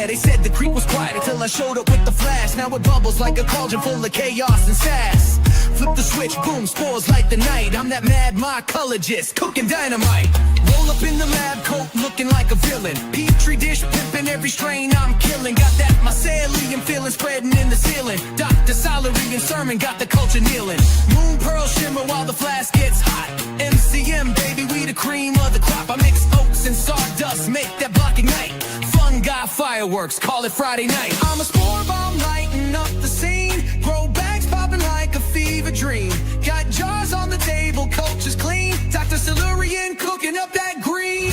Yeah, they said the creek was quiet until I showed up with the flash. Now it bubbles like a cauldron full of chaos and sass. Flip the switch, boom, spores light the night. I'm that mad mycologist, cooking dynamite. Roll up in the lab coat, looking like a villain. Petri dish, pimping every strain I'm killing. Got that mycelial feeling spreading in the ceiling. Dr. Salary and Sermon got the culture kneeling. Moon pearl shimmer while the flask gets hot. MCM, baby, we the cream of the crop. I mix oats and sawdust, make that block ignite. Fun guy fireworks, call it Friday night. I'm a spore bomb lighting up the scene. Grow bags popping like a fever dream. Got jars on the table, culture's clean. Dr. Silurian cooking up that green.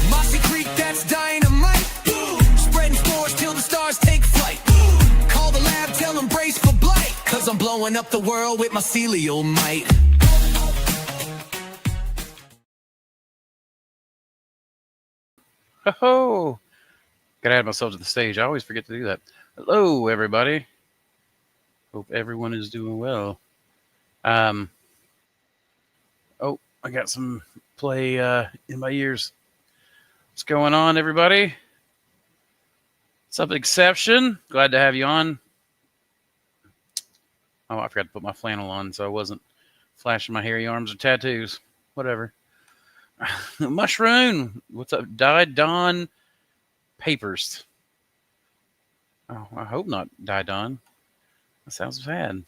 Mossy Creek, that's dynamite. Spreading spores till the stars take flight. Call the lab, tell them brace for blight. Cause I'm blowing up the world with mycelial might. Ho-ho! Gotta add myself to the stage. I always forget to do that. Hello, everybody. Hope everyone is doing well. Oh, I got some play in my ears. What's going on, everybody? What's up, Exception? Glad to have you on. Oh, I forgot to put my flannel on, so I wasn't flashing my hairy arms or tattoos. Whatever. Mushroom. What's up? Don Papers. Oh, I hope not Don. That sounds bad.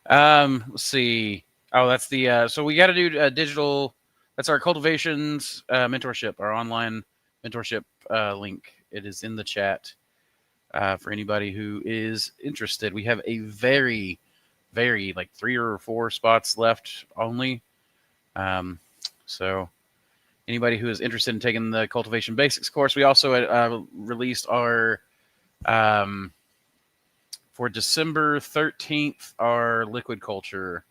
Let's see. Oh, that's the so we got to do digital. That's our cultivations mentorship, our online mentorship link. It is in the chat for anybody who is interested. We have a very like 3 or 4 spots left only. So anybody who is interested in taking the cultivation basics course, we also released our for December 13th, our liquid culture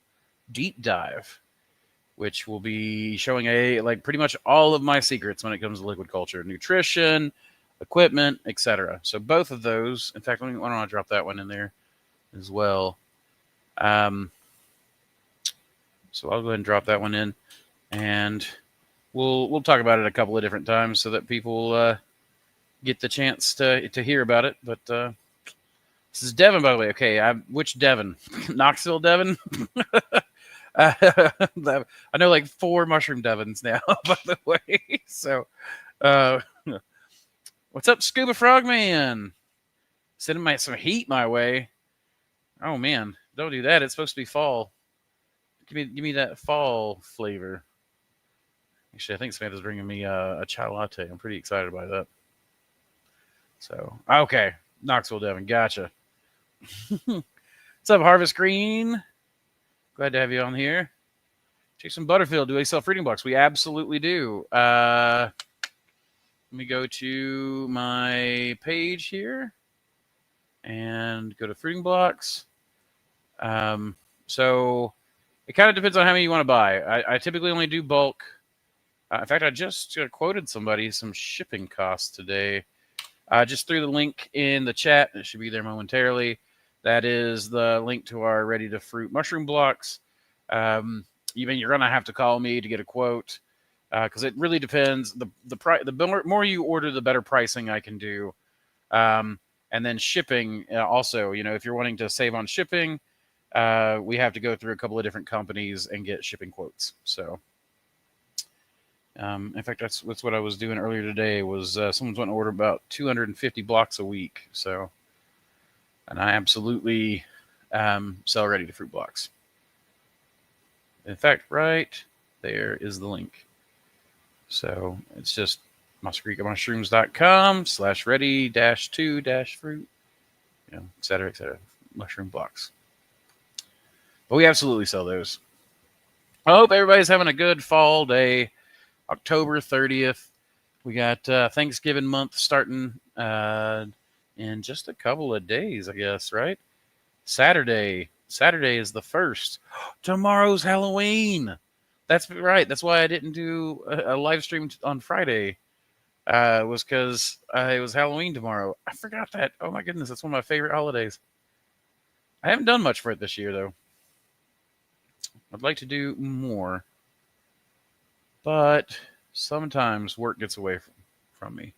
deep dive, which will be showing pretty much all of my secrets when it comes to liquid culture, nutrition, equipment, etc. So both of those, in fact, why don't I drop that one in there as well? So I'll go ahead and drop that one in, and we'll talk about it a couple of different times so that people get the chance to hear about it. But this is Devin, by the way. Okay, which Devin? Knoxville Devin? I know like 4 mushroom Devins now, by the way. So, what's up, Scuba Frogman? Sending some heat my way. Oh man, don't do that. It's supposed to be fall. Give me that fall flavor. Actually, I think Samantha's bringing me a chai latte. I'm pretty excited about that. So, okay, Knoxville Devin, gotcha. What's up, Harvest Green? Glad to have you on here. Jason Butterfield, do they sell fruiting blocks? We absolutely do. Let me go to my page here and go to fruiting blocks. So it kind of depends on how many you want to buy. I typically only do bulk. In fact, I just quoted somebody some shipping costs today. Just threw the link in the chat. It should be there momentarily. That is the link to our ready-to-fruit mushroom blocks. Even you're going to have to call me to get a quote because it really depends. The more you order, the better pricing I can do. And then shipping also, if you're wanting to save on shipping, we have to go through a couple of different companies and get shipping quotes. So, in fact, that's what I was doing earlier today was someone's wanting to order about 250 blocks a week. So, and I absolutely sell ready-to-fruit blocks. In fact, right there is the link. So it's just mosscreekmushrooms.com/ready-to-fruit, et cetera, mushroom blocks. But we absolutely sell those. I hope everybody's having a good fall day. October 30th. We got Thanksgiving month starting in just a couple of days, I guess, right? Saturday is the 1st. Tomorrow's Halloween. That's right. That's why I didn't do a live stream on Friday. Was because it was Halloween tomorrow. I forgot that. Oh my goodness, that's one of my favorite holidays. I haven't done much for it this year, though. I'd like to do more. But sometimes work gets away from me.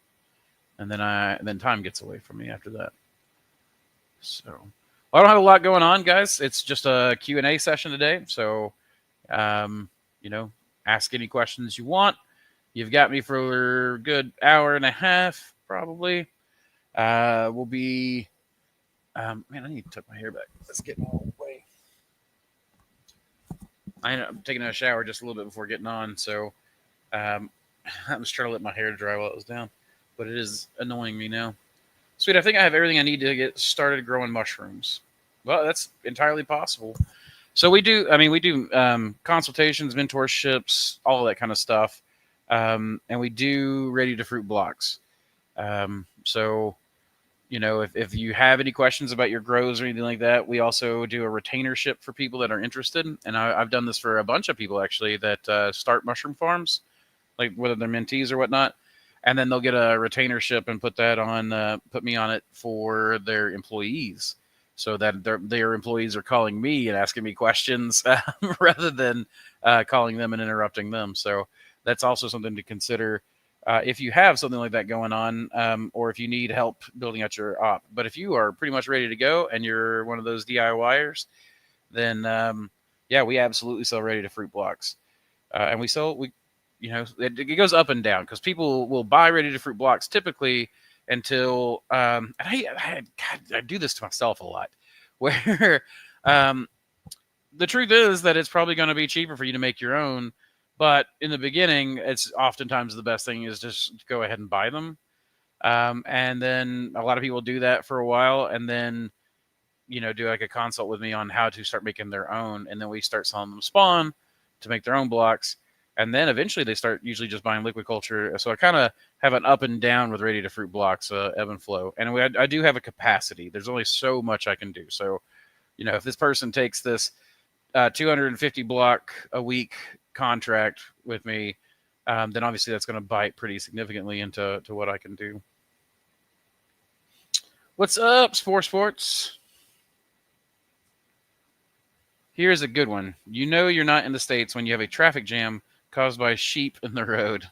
and then time gets away from me after that. So I don't have a lot going on, guys. It's just a Q&A session today. So, you know, ask any questions you want. You've got me for a good hour and a half, probably. We'll be, man, I need to tuck my hair back. Let's get all the way. I'm taking a shower just a little bit before getting on. So, I'm just trying to let my hair dry while it was down, but it is annoying me now. Sweet, I think I have everything I need to get started growing mushrooms. Well, that's entirely possible. So we do consultations, mentorships, all that kind of stuff. And we do ready to fruit blocks. So, you know, if you have any questions about your grows or anything like that, we also do a retainership for people that are interested. And I've done this for a bunch of people, actually, that start mushroom farms, like whether they're mentees or whatnot. And then they'll get a retainership and put me on it for their employees, so that their employees are calling me and asking me questions rather than calling them and interrupting them. So that's also something to consider if you have something like that going on, or if you need help building out your op. But if you are pretty much ready to go and you're one of those DIYers, then yeah, we absolutely sell ready to fruit blocks, and you know, it goes up and down because people will buy ready to fruit blocks typically until and I do this to myself a lot, where the truth is that it's probably going to be cheaper for you to make your own, but in the beginning, it's oftentimes the best thing is just go ahead and buy them, and then a lot of people do that for a while, and then you know, do like a consult with me on how to start making their own, and then we start selling them spawn to make their own blocks. And then eventually they start usually just buying liquid culture. So I kind of have an up and down with ready to fruit blocks, ebb and flow. And I do have a capacity. There's only so much I can do. So, you know, if this person takes this 250 block a week contract with me, then obviously that's going to bite pretty significantly into what I can do. What's up, Sports? Here's a good one. You know you're not in the States when you have a traffic jam caused by sheep in the road.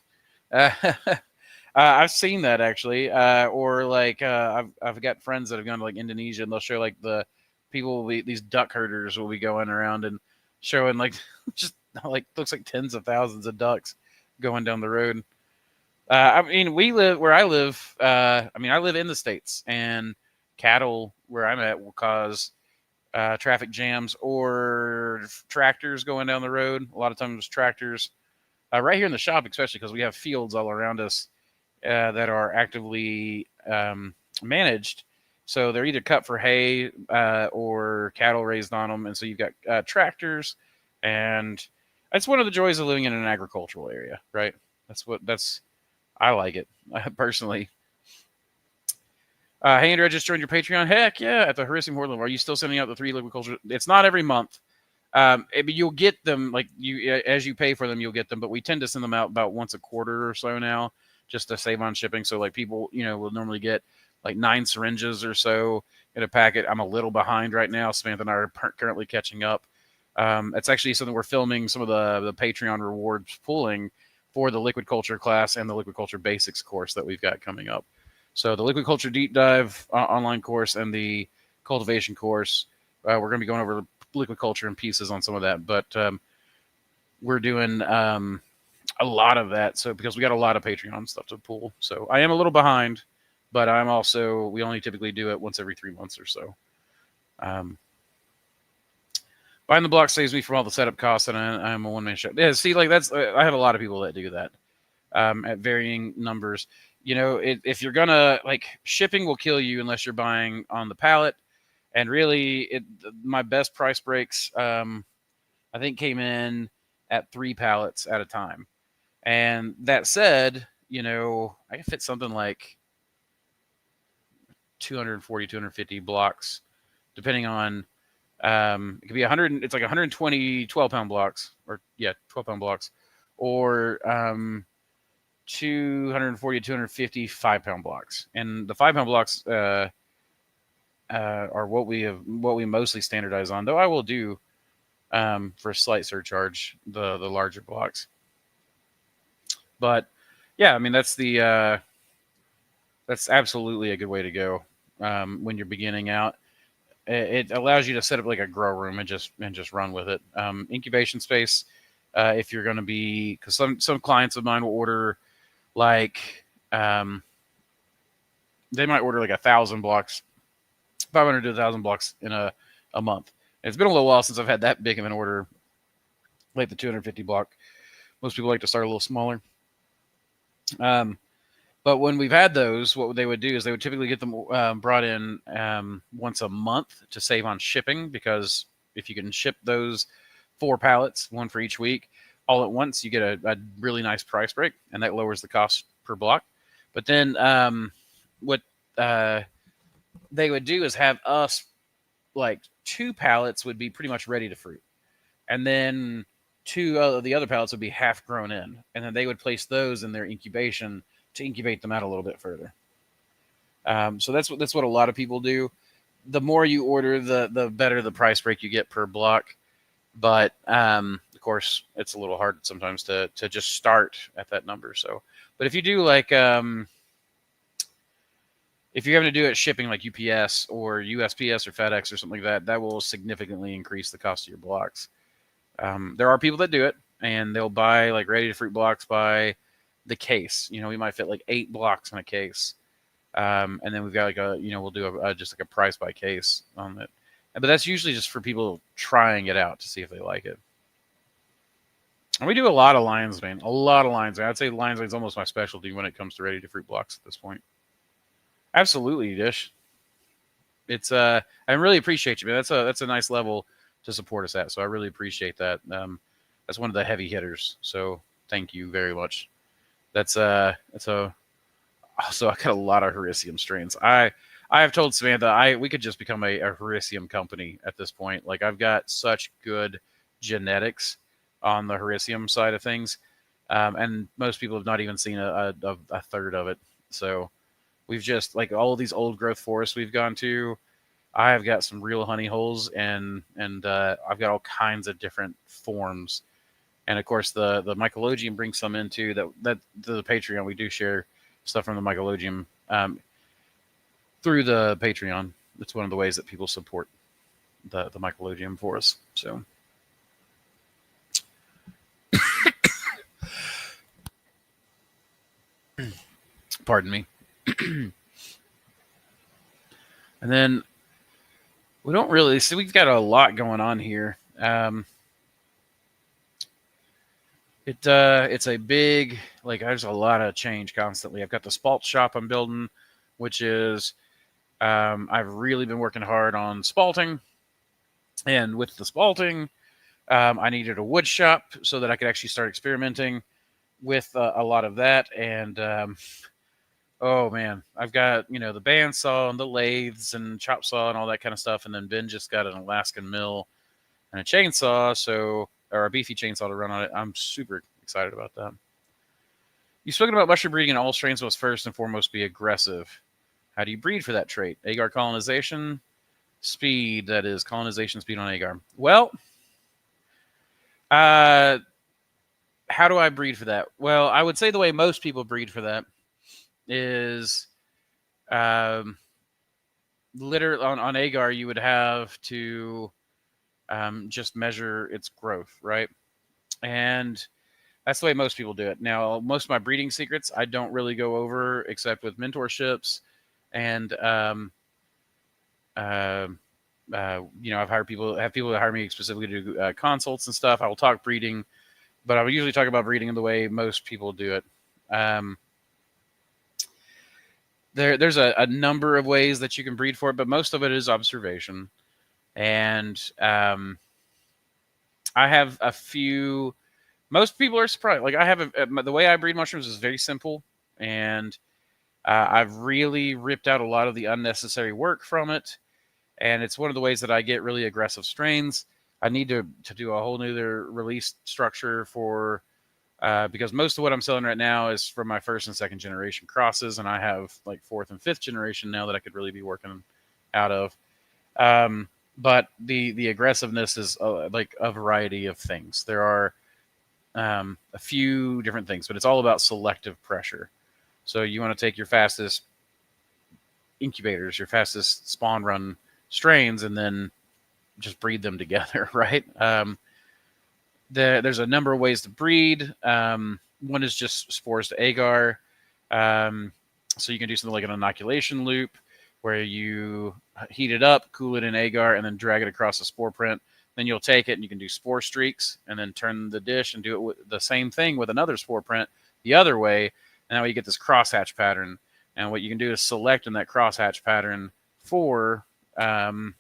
I've seen that actually, or like I've got friends that have gone to like Indonesia, and they'll show like the people these duck herders will be going around and showing like just like looks like tens of thousands of ducks going down the road. I mean, we live where I live. I mean, I live in the States, and cattle where I'm at will cause traffic jams or tractors going down the road. A lot of times tractors right here in the shop, especially because we have fields all around us that are actively managed. So they're either cut for hay or cattle raised on them. And so you've got tractors, and it's one of the joys of living in an agricultural area, right? I like it personally. Hey, Andrew, I just joined your Patreon. Heck yeah, at the Harissing Horde level. Are you still sending out the 3 liquid culture? It's not every month. But you'll get them like as you pay for them, you'll get them. But we tend to send them out about once a quarter or so now, just to save on shipping. So like people, you know, will normally get like 9 syringes or so in a packet. I'm a little behind right now. Samantha and I are currently catching up. It's actually something we're filming some of the Patreon rewards pooling for the liquid culture class and the liquid culture basics course that we've got coming up. So the liquid culture deep dive online course and the cultivation course, we're going to be going over liquid culture and pieces on some of that, but we're doing a lot of that. So because we got a lot of Patreon stuff to pull, so I am a little behind, but we only typically do it once every 3 months or so. Buying the block saves me from all the setup costs, and I'm a one-man show. Yeah, see, like I have a lot of people that do that at varying numbers. You know, if you're gonna like shipping will kill you unless you're buying on the pallet. And really, my best price breaks, I think, came in at 3 pallets at a time. And that said, you know, I can fit something like 240, 250 blocks, depending on, it could be 100, it's like 120 12-pound blocks, or yeah, 12-pound blocks, or 240, 250 5-pound blocks. And the 5-pound blocks, are what we mostly standardize on. Though I will do for a slight surcharge the larger blocks. But yeah, I mean that's the That's absolutely a good way to go when you're beginning out. It allows you to set up like a grow room and just run with it. Incubation space, if you're going to be, because some clients of mine will order like they might order like 1,000 blocks, 500 to 1,000 blocks in a month. And it's been a little while since I've had that big of an order, like the 250 block. Most people like to start a little smaller. But when we've had those, what they would do is they would typically get them brought in once a month to save on shipping, because if you can ship those 4 pallets, one for each week, all at once, you get a really nice price break, and that lowers the cost per block. But then what they would do is have us, like 2 pallets would be pretty much ready to fruit, and then 2 of the other pallets would be half grown in, and then they would place those in their incubation to incubate them out a little bit further. So that's what a lot of people do. The more you order, the better the price break you get per block. But of course, it's a little hard sometimes to just start at that number. So, but if you do like if you're having to do it shipping like UPS or USPS or FedEx or something like that, that will significantly increase the cost of your blocks. There are people that do it, and they'll buy like ready to fruit blocks by the case. We might fit like 8 blocks in a case. And then we've got like we'll do just like a price by case on it. But that's usually just for people trying it out to see if they like it. And we do a lot of lion's mane, a lot of lion's mane. I'd say lion's mane is almost my specialty when it comes to ready to fruit blocks at this point. Absolutely, Dish. It's I really appreciate you, man. That's a nice level to support us at. So I really appreciate that. That's one of the heavy hitters. So thank you very much. That's a also, I got a lot of Hericium strains. I have told Samantha we could just become a Hericium company at this point. Like, I've got such good genetics on the Hericium side of things, and most people have not even seen a third of it. So we've just, like, all of these old growth forests we've gone to, I've got some real honey holes, and I've got all kinds of different forms. And of course, the mycologium brings some into that the Patreon. We do share stuff from the mycologium through the Patreon. It's one of the ways that people support the mycologium for us. So, pardon me. And then we don't really see. We've got a lot going on here. It's a big, like, there's a lot of change constantly. I've got the spalt shop I'm building, which is I've really been working hard on spalting, and with the spalting, I needed a wood shop so that I could actually start experimenting with a lot of that. And oh man, I've got the bandsaw and the lathes and chop saw and all that kind of stuff, and then Ben just got an Alaskan mill and a chainsaw, or a beefy chainsaw to run on it. I'm super excited about that. You've spoken about mushroom breeding, and all strains must first and foremost be aggressive. How do you breed for that trait? Agar colonization speed, that is colonization speed on agar. Well, how do I breed for that? Well, I would say the way most people breed for that is literally on agar, you would have to just measure its growth, right? And that's the way most people do it. Now, most of my breeding secrets I don't really go over except with mentorships, and I've hired people that hire me specifically to do consults and stuff. I will talk breeding, but I will usually talk about breeding in the way most people do it. There's a number of ways that you can breed for it, but most of it is observation. And I have a few. Most people are surprised. Like, I have the way I breed mushrooms is very simple, and I've really ripped out a lot of the unnecessary work from it. And it's one of the ways that I get really aggressive strains. I need to do a whole new release structure for because most of what I'm selling right now is from my first and second generation crosses, and I have like fourth and fifth generation now that I could really be working out of. But the aggressiveness is like a variety of things. There are a few different things, but it's all about selective pressure. So you want to take your fastest incubators, your fastest spawn run strains, and then just breed them together, right? There's a number of ways to breed. One is just spores to agar. So you can do something like an inoculation loop where you heat it up, cool it in agar, and then drag it across the spore print. Then you'll take it and you can do spore streaks and then turn the dish and do it with the same thing with another spore print the other way. And that way you get this crosshatch pattern. And what you can do is select in that crosshatch pattern for anywhere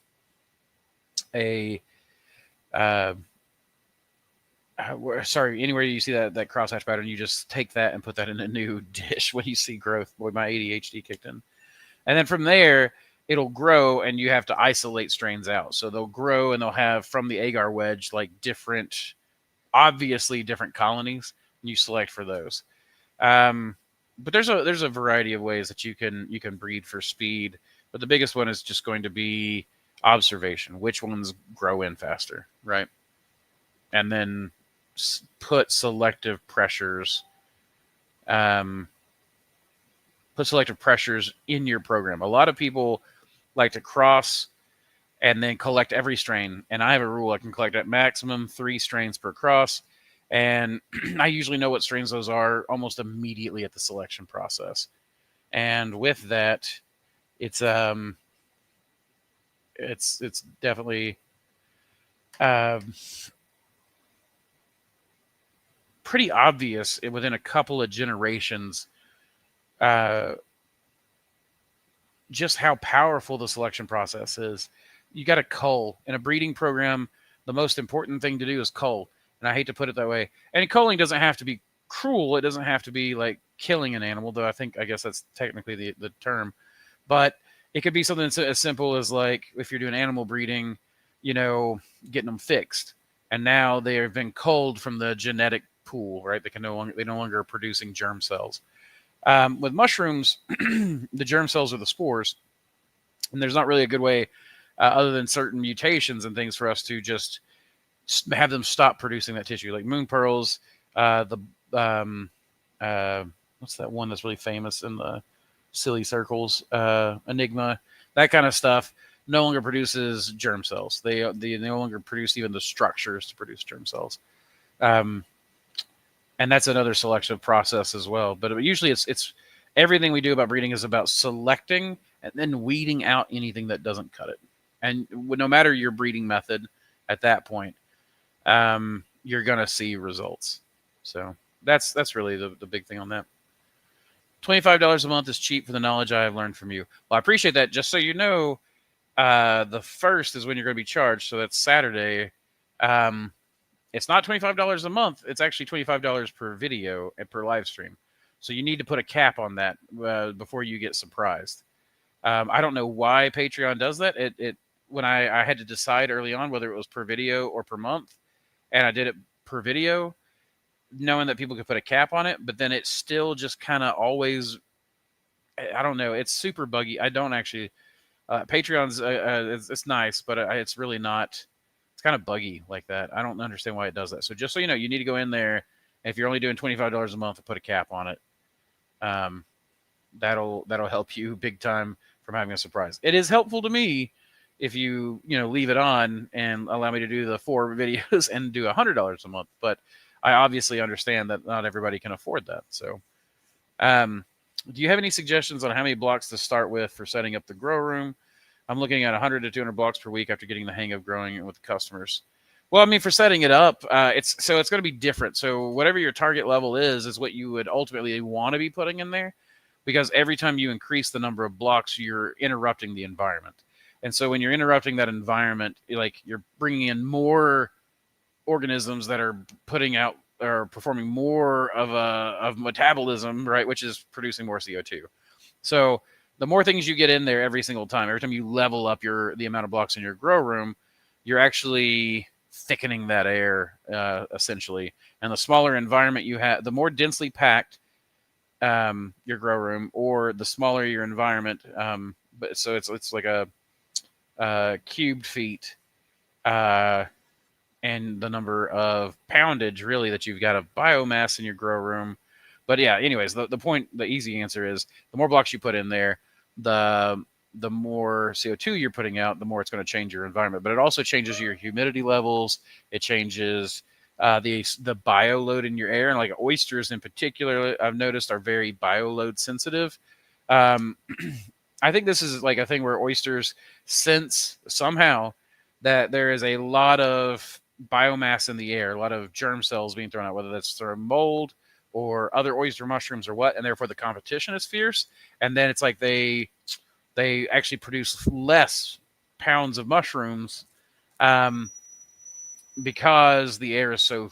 you see that crosshatch pattern, you just take that and put that in a new dish when you see growth. Boy, my ADHD kicked in. And then from there, it'll grow, and you have to isolate strains out. So they'll grow, and they'll have, from the agar wedge, like obviously different colonies, and you select for those. But there's a variety of ways that you can breed for speed. But the biggest one is just going to be observation. Which ones grow in faster, right? And then put selective pressures in your program. A lot of people like to cross and then collect every strain. And I have a rule: I can collect at maximum 3 strains per cross. And I usually know what strains those are almost immediately at the selection process. And with that, it's definitely pretty obvious within a couple of generations just how powerful the selection process is. You got to cull. In a breeding program, the most important thing to do is cull. And I hate to put it that way. And culling doesn't have to be cruel. It doesn't have to be like killing an animal, though I guess that's technically the term. But it could be something as simple as, like, if you're doing animal breeding, getting them fixed. And now they have been culled from the genetic pool, right? They no longer are producing germ cells. With mushrooms, the germ cells are the spores, and there's not really a good way, other than certain mutations and things, for us to just have them stop producing that tissue. Like moon pearls, what's that one that's really famous in the silly circles? Enigma, that kind of stuff no longer produces germ cells. They no longer produce even the structures to produce germ cells. And that's another selection process as well. But usually it's everything we do about breeding is about selecting and then weeding out anything that doesn't cut it. And no matter your breeding method at that point, you're going to see results. So that's really the big thing on that. $25 a month is cheap for the knowledge I have learned from you. Well, I appreciate that. Just so you know, the 1st is when you're going to be charged. So that's Saturday. It's not $25 a month. It's actually $25 per video and per live stream. So you need to put a cap on that before you get surprised. I don't know why Patreon does that. When I had to decide early on whether it was per video or per month, and I did it per video, knowing that people could put a cap on it, but then it's still just kind of always, I don't know, it's super buggy. I don't actually, Patreon's, it's nice, but it's really not, it's kind of buggy like that. I don't understand why it does that. So just so you know, you need to go in there, and if you're only doing $25 a month, and put a cap on it. That'll help you big time from having a surprise. It is helpful to me if you leave it on and allow me to do the 4 videos and do $100 a month. But I obviously understand that not everybody can afford that. So, do you have any suggestions on how many blocks to start with for setting up the grow room? I'm looking at 100 to 200 blocks per week after getting the hang of growing it with customers. Well, I mean, for setting it up, it's going to be different. So whatever your target level is what you would ultimately want to be putting in there, because every time you increase the number of blocks, you're interrupting the environment. And so when you're interrupting that environment, you're bringing in more organisms that are putting out or performing more of metabolism, right, which is producing more CO2. So the more things you get in there every single time, every time you level up the amount of blocks in your grow room, you're actually thickening that air, essentially. And the smaller environment you have, the more densely packed your grow room, or the smaller your environment. But so it's like a cubed feet, and the number of poundage really that you've got of biomass in your grow room. But yeah, anyways, the point, the easy answer is the more blocks you put in there, the the more CO2 you're putting out, the more it's going to change your environment. But it also changes your humidity levels. It changes the bioload in your air. And like oysters in particular, I've noticed are very bioload sensitive. Um, I think this is like a thing where oysters sense somehow that there is a lot of biomass in the air, a lot of germ cells being thrown out, whether that's through mold or other oyster mushrooms or what, and therefore the competition is fierce. And then it's like they actually produce less pounds of mushrooms um, because the air is so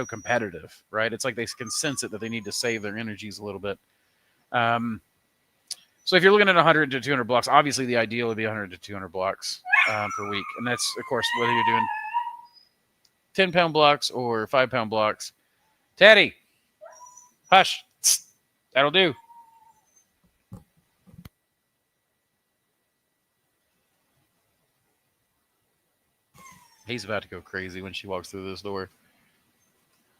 competitive, right? It's like they can sense it that they need to save their energies a little bit. So if you're looking at 100 to 200 blocks, obviously the ideal would be 100 to 200 blocks per week. And that's, of course, whether you're doing 10-pound blocks or 5-pound blocks. Teddy, hush. That'll do. He's about to go crazy when she walks through this door.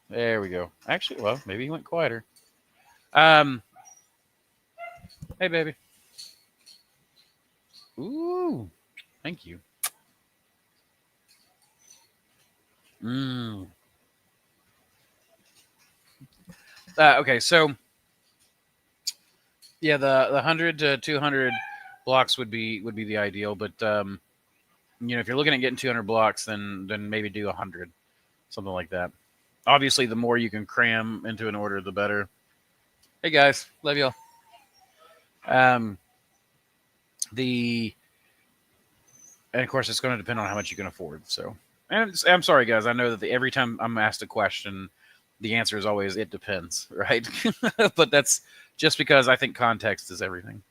There we go. Actually, well, maybe he went quieter. Hey, baby. Ooh, thank you. Okay, so yeah, the 100 to 200 blocks would be the ideal, but if you're looking at getting 200 blocks, then maybe do 100, something like that. Obviously, the more you can cram into an order, the better. Hey guys, love y'all. And of course, it's going to depend on how much you can afford. So, and I'm sorry, guys. I know that every time I'm asked a question, the answer is always it depends, right? But that's just because I think context is everything.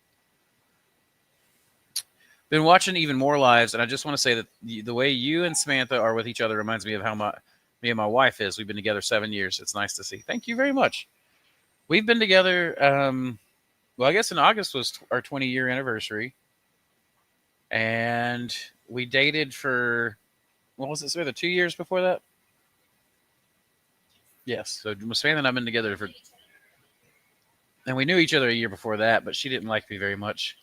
Been watching even more lives, and I just want to say that the way you and Samantha are with each other reminds me of how me and my wife is. We've been together 7 years. It's nice to see. Thank you very much. We've been together. Well, I guess in August was our 20-year anniversary. And we dated for, what was it, the 2 years before that? Yes. So Samantha and I have been together and we knew each other a year before that, but she didn't like me very much.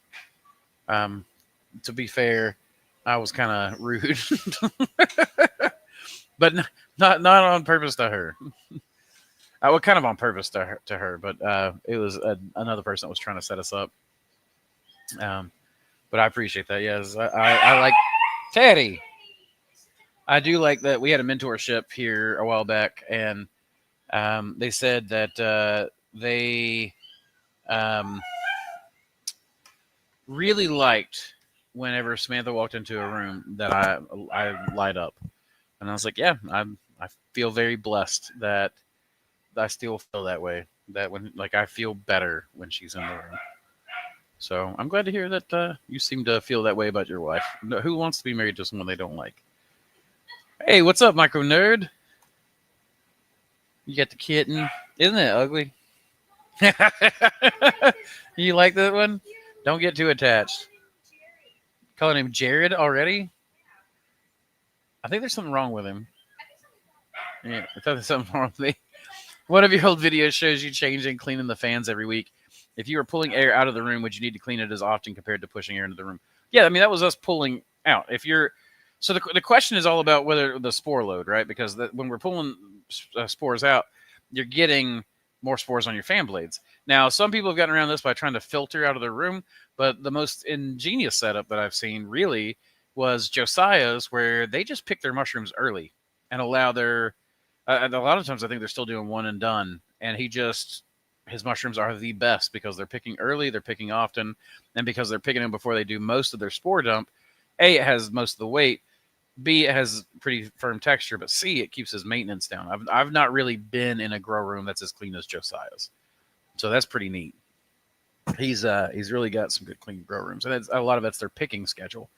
To be fair, I was kind of rude, but not on purpose to her. I was kind of on purpose to her, but it was another person that was trying to set us up. But I appreciate that. Yes, I like Teddy. I do like that. We had a mentorship here a while back, and they said that they really liked whenever Samantha walked into a room that I light up, and I was like, yeah, I feel very blessed that I still feel that way. That when I feel better when she's in the room. So I'm glad to hear that you seem to feel that way about your wife. Who wants to be married to someone they don't like? Hey, what's up, Myco Nerd? You got the kitten. Isn't it ugly? You like that one? Don't get too attached. Calling him Jared already? I think there's something wrong with him. Yeah, I thought there's something wrong with me. One of your old videos shows you changing, cleaning the fans every week. If you were pulling air out of the room, would you need to clean it as often compared to pushing air into the room? Yeah, I mean, that was us pulling out. So the question is all about whether the spore load, right? Because when we're pulling spores out, you're getting more spores on your fan blades. Now, some people have gotten around this by trying to filter out of their room, but the most ingenious setup that I've seen really was Josiah's, where they just pick their mushrooms early and allow their a lot of times I think they're still doing one and done, and his mushrooms are the best because they're picking early, they're picking often, and because they're picking them before they do most of their spore dump. A, it has most of the weight. B, it has pretty firm texture, but C, it keeps his maintenance down. I've not really been in a grow room that's as clean as Josiah's, so that's pretty neat. He's really got some good clean grow rooms, and a lot of that's their picking schedule.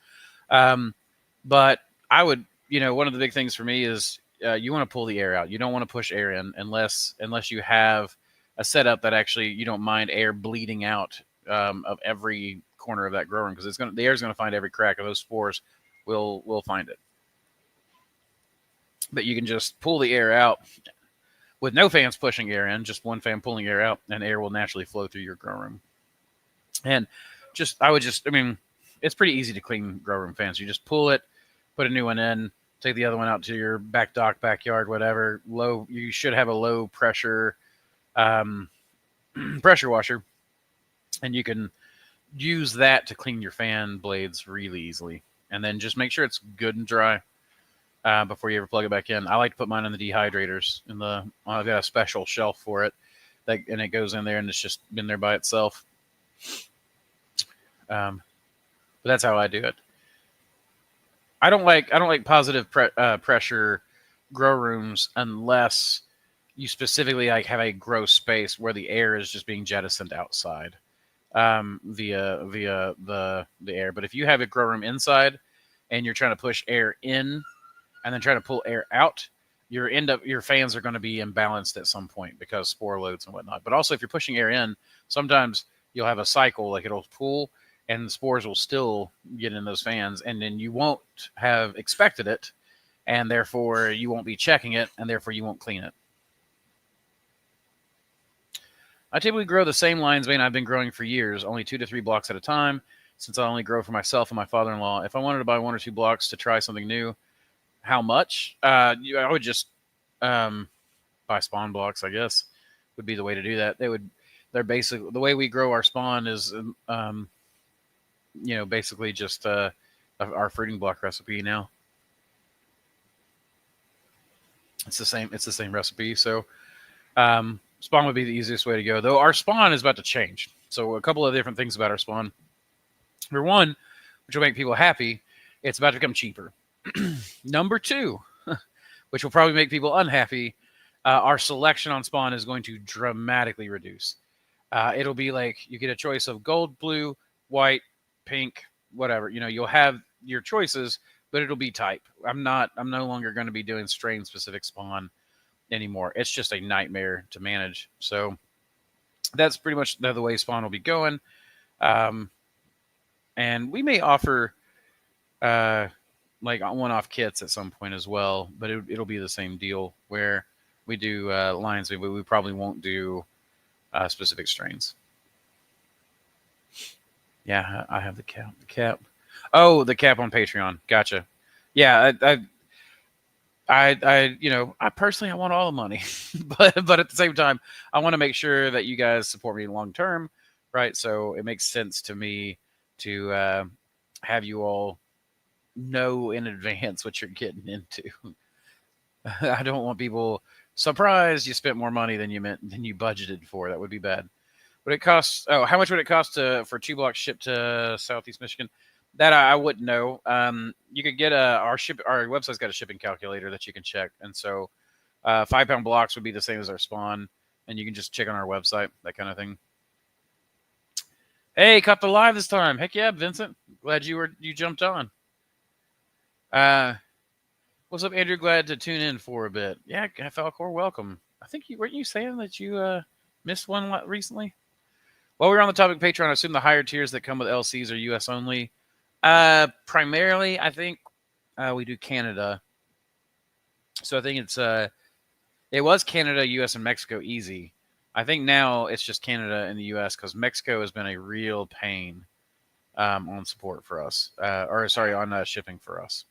But I would, one of the big things for me is you want to pull the air out. You don't want to push air in unless you have a setup that actually you don't mind air bleeding out of every corner of that grow room, because the air is going to find every crack, and those spores will find it. But you can just pull the air out with no fans pushing air in, just one fan pulling air out, and air will naturally flow through your grow room. And I mean, it's pretty easy to clean grow room fans. You just pull it, put a new one in, take the other one out to your back dock, backyard, whatever. You should have a low pressure pressure washer, and you can use that to clean your fan blades really easily. And then just make sure it's good and dry before you ever plug it back in. I like to put mine in the dehydrators. I've got a special shelf for it, and it goes in there, and it's just been there by itself. But that's how I do it. I don't like positive pressure grow rooms unless you specifically like have a grow space where the air is just being jettisoned outside via the air. But if you have a grow room inside and you're trying to push air in and then trying to pull air out, your fans are going to be imbalanced at some point because spore loads and whatnot. But also if you're pushing air in, sometimes you'll have a cycle, like it'll pull and the spores will still get in those fans, and then you won't have expected it, and therefore you won't be checking it, and therefore you won't clean it. I typically grow the same lion's mane I've been growing for years, only 2 to 3 blocks at a time, since I only grow for myself and my father-in-law. If I wanted to buy 1 or 2 blocks to try something new, how much? I would just buy spawn blocks, I guess, would be the way to do that. They're basically, the way we grow our spawn is basically just our fruiting block recipe now. It's the same recipe. So spawn would be the easiest way to go, though our spawn is about to change. So a couple of different things about our spawn. Number one, which will make people happy, it's about to become cheaper. Number two, which will probably make people unhappy, our selection on spawn is going to dramatically reduce. It'll be like you get a choice of gold, blue, white, pink, whatever. You'll have your choices, but it'll be type. I'm no longer going to be doing strain specific spawn anymore. It's just a nightmare to manage. So that's pretty much the way spawn will be going. And we may offer like one-off kits at some point as well, but it'll be the same deal where we do lines, but we probably won't do specific strains. Yeah, I have the cap. The cap. Oh, the cap on Patreon. Gotcha. Yeah, I personally I want all the money, but at the same time, I want to make sure that you guys support me long term, right? So it makes sense to me to have you all know in advance what you're getting into. I don't want people surprised you spent more money than you budgeted for. That would be bad. Would it cost? Oh, how much would it cost for 2 blocks shipped to Southeast Michigan? That I wouldn't know. You could get our website's got a shipping calculator that you can check, and so 5-pound blocks would be the same as our spawn, and you can just check on our website, that kind of thing. Hey, caught the live this time. Heck yeah, Vincent. Glad you jumped on. What's up, Andrew? Glad to tune in for a bit. Yeah, Falcor, welcome. I think weren't you saying that you missed one recently? While we're on the topic of Patreon, I assume the higher tiers that come with LCs are U.S. only. Primarily, I think we do Canada. So I think it was Canada, U.S., and Mexico easy. I think now it's just Canada and the U.S. because Mexico has been a real pain on support for us, on shipping for us.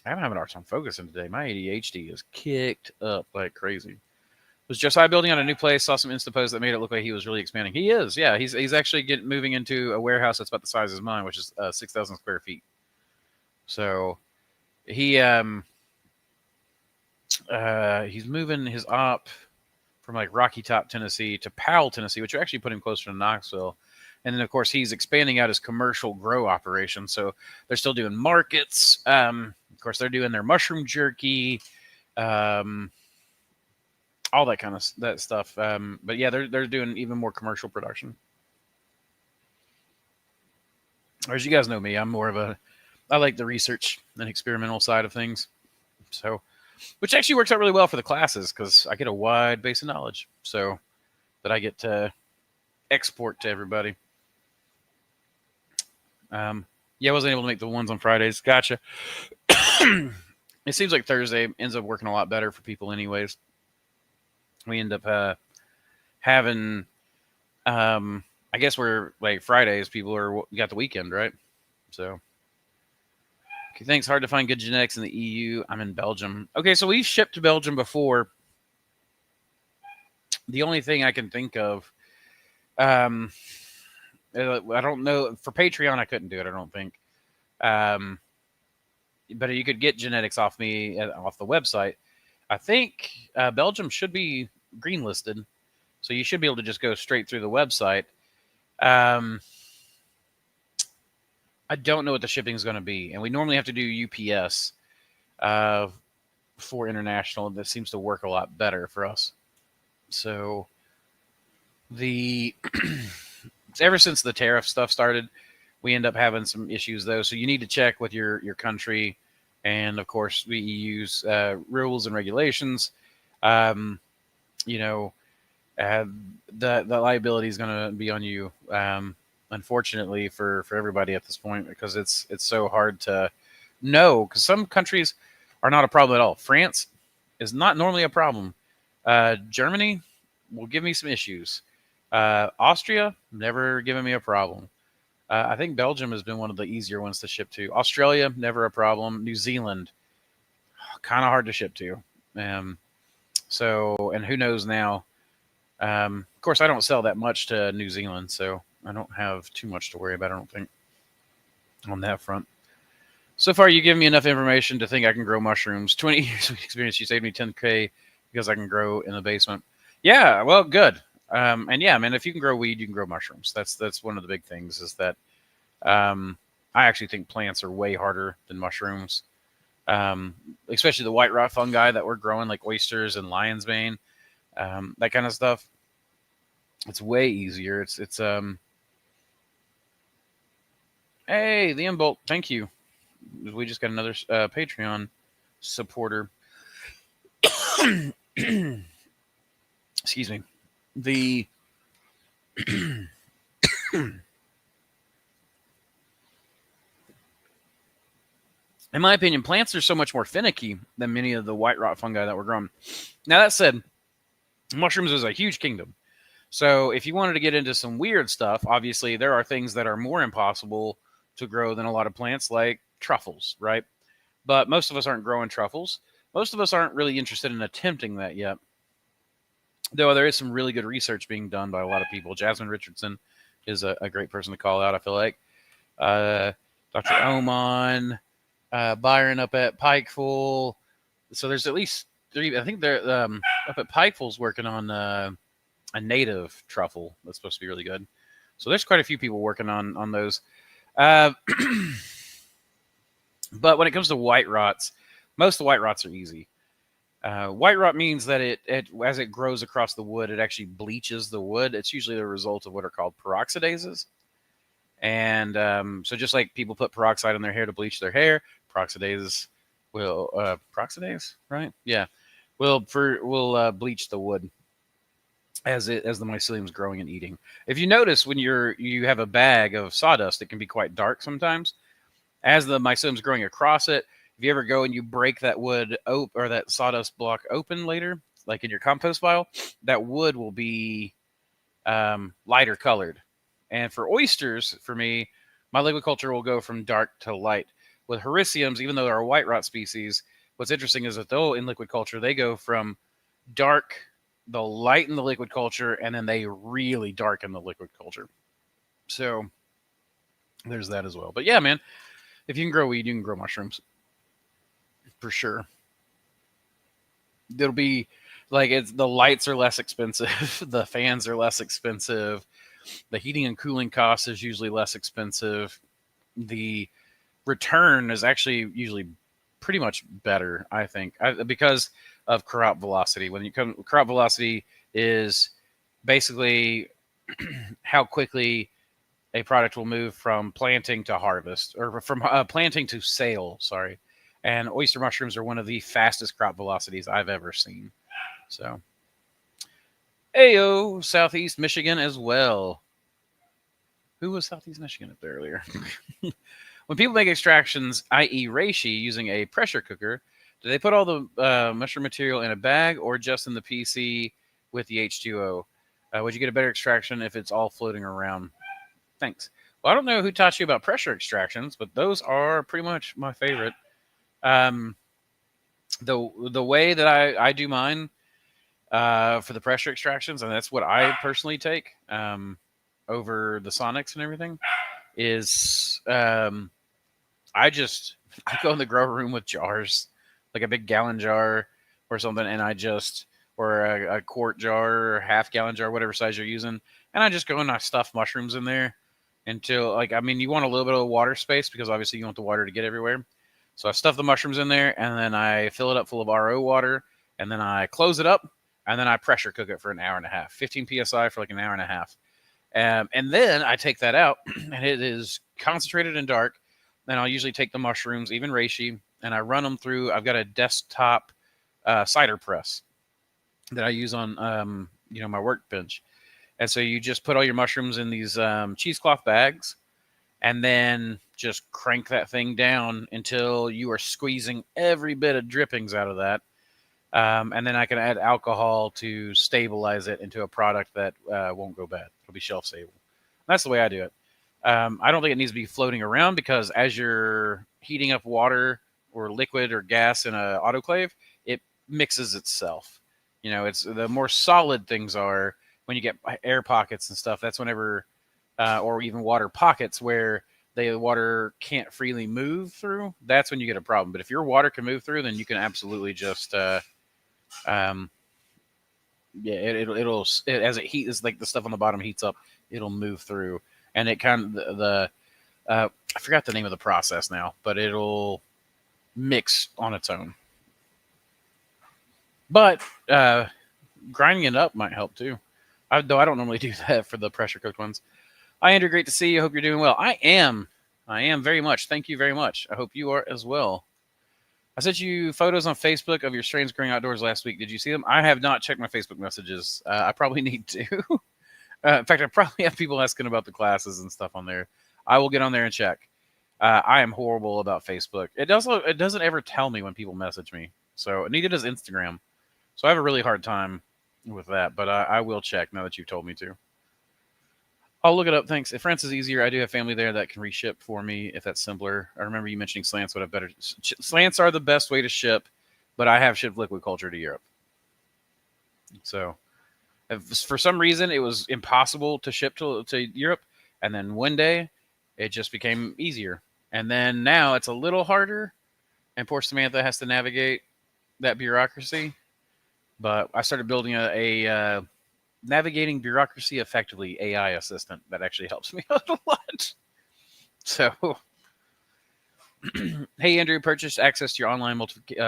I haven't had a hard time focusing today. My ADHD is kicked up like crazy. Was Josiah building on a new place? Saw some Insta posts that made it look like he was really expanding. He is, yeah. He's actually moving into a warehouse that's about the size of mine, which is 6,000 square feet. So he's moving his op from like Rocky Top, Tennessee to Powell, Tennessee, which actually put him closer to Knoxville. And then, of course, he's expanding out his commercial grow operation. So they're still doing markets. Of course, they're doing their mushroom jerky, all that kind of that stuff. But yeah, they're doing even more commercial production. Or as you guys know me, I'm more of I like the research and experimental side of things. So, which actually works out really well for the classes because I get a wide base of knowledge. So that I get to export to everybody. Yeah, I wasn't able to make the ones on Fridays. Gotcha. It seems like Thursday ends up working a lot better for people anyways. We end up having I guess we're like Fridays. People are got the weekend, right? So. Okay, thanks. Hard to find good genetics in the EU. I'm in Belgium. Okay, so we've shipped to Belgium before. The only thing I can think of, I don't know. For Patreon, I couldn't do it. I don't think. Um, but you could get genetics off me off the website. I think Belgium should be green listed, so you should be able to just go straight through the website. I don't know what the shipping is going to be, and we normally have to do UPS for international. That seems to work a lot better for us. So the ever since the tariff stuff started, we end up having some issues though. So you need to check with your country, and of course the EU's rules and regulations. Um, you know, the liability is going to be on you. Unfortunately for everybody at this point, because it's so hard to know. Because some countries are not a problem at all. France is not normally a problem. Germany will give me some issues. Austria never given me a problem. I think Belgium has been one of the easier ones to ship to. Australia, never a problem. New Zealand, kind of hard to ship to. And who knows now? Of course, I don't sell that much to New Zealand, so I don't have too much to worry about, I don't think, on that front. So far, you give me enough information to think I can grow mushrooms. 20 years of experience, you saved me $10K because I can grow in the basement. Yeah, well, good. And yeah, man, if you can grow weed, you can grow mushrooms. That's one of the big things is that I actually think plants are way harder than mushrooms, especially the white rot fungi that we're growing, like oysters and lion's mane, that kind of stuff. It's way easier. It's Hey, the Imbolt, thank you. We just got another Patreon supporter. Excuse me. The in my opinion, plants are so much more finicky than many of the white rot fungi that we're growing. Now, that said, mushrooms is a huge kingdom. So if you wanted to get into some weird stuff, obviously there are things that are more impossible to grow than a lot of plants, like truffles, right? But most of us aren't growing truffles. Most of us aren't really interested in attempting that yet. Though there is some really good research being done by a lot of people. Jasmine Richardson is a great person to call out, I feel like. Dr. Oman, Byron up at Pikeville. So there's at least three. I think they're up at Pikeville's working on a native truffle that's supposed to be really good. So there's quite a few people working on those. But when it comes to white rots, most of the white rots are easy. White rot means that it as it grows across the wood, it actually bleaches the wood. It's usually the result of what are called peroxidases. And so just like people put peroxide on their hair to bleach their hair, peroxidases will peroxidase, right? Yeah, will bleach the wood as the mycelium is growing and eating. If you notice when you have a bag of sawdust, it can be quite dark sometimes. As the mycelium is growing across it, if you ever go and you break that wood or that sawdust block open later, like in your compost pile, that wood will be lighter colored. And for oysters, for me, my liquid culture will go from dark to light. With hericiums, even though they're a white rot species, what's interesting is that though in liquid culture, they go from dark, they'll lighten the liquid culture, and then they really darken the liquid culture. So there's that as well. But yeah, man, if you can grow weed, you can grow mushrooms. For sure. It'll be like the lights are less expensive, the fans are less expensive, the heating and cooling cost is usually less expensive. The return is actually usually pretty much better, I think, because of crop velocity. When you come, crop velocity is basically how quickly a product will move from planting to harvest, or from planting to sale. Sorry, and oyster mushrooms are one of the fastest crop velocities I've ever seen. So, Ayo, Southeast Michigan as well. Who was Southeast Michigan up there earlier? When people make extractions, i.e. reishi, using a pressure cooker, do they put all the mushroom material in a bag or just in the PC with the H2O? Would you get a better extraction if it's all floating around? Thanks. Well, I don't know who taught you about pressure extractions, but those are pretty much my favorite. Um, the way that I do mine for the pressure extractions, and that's what I personally take over the sonics and everything, is I go in the grow room with jars, like a big gallon jar or something, and or a quart jar or half-gallon jar, whatever size you're using, and I just go and I stuff mushrooms in there until, like, I mean, you want a little bit of water space because obviously you want the water to get everywhere. So I stuff the mushrooms in there, and then I fill it up full of RO water, and then I close it up, and then I pressure cook it for an hour and a half, 15 psi for like an hour and a half. And then I take that out, and it is concentrated and dark. Then I'll usually take the mushrooms, even reishi, and I run them through. I've got a desktop cider press that I use on my workbench. And so you just put all your mushrooms in these cheesecloth bags, and then just crank that thing down until you are squeezing every bit of drippings out of that. And then I can add alcohol to stabilize it into a product that won't go bad. It'll be shelf stable. That's the way I do it. I don't think it needs to be floating around because as you're heating up water or liquid or gas in an autoclave, it mixes itself. It's the more solid things are when you get air pockets and stuff. That's whenever, or even water pockets where the water can't freely move through. That's when you get a problem. But if your water can move through, then you can absolutely just it'll as it heats, like the stuff on the bottom heats up, it'll move through, and it kind of I forgot the name of the process now, but it'll mix on its own. But grinding it up might help too, though I don't normally do that for the pressure cooked ones. Hi Andrew, great to see you. Hope you're doing well. I am very much. Thank you very much. I hope you are as well. I sent you photos on Facebook of your strains growing outdoors last week. Did you see them? I have not checked my Facebook messages. I probably need to. In fact, I probably have people asking about the classes and stuff on there. I will get on there and check. I am horrible about Facebook. It doesn't ever tell me when people message me. So neither does Instagram. So I have a really hard time with that. But I will check now that you've told me to. I'll look it up. Thanks. If France is easier, I do have family there that can reship for me if that's simpler. I remember you mentioning slants would have better. Slants are the best way to ship, but I have shipped liquid culture to Europe. So if for some reason it was impossible to ship to Europe, and then one day it just became easier. And then now it's a little harder, and poor Samantha has to navigate that bureaucracy. But I started building a navigating bureaucracy effectively AI assistant that actually helps me out a lot. So, hey, Andrew, purchased access to your online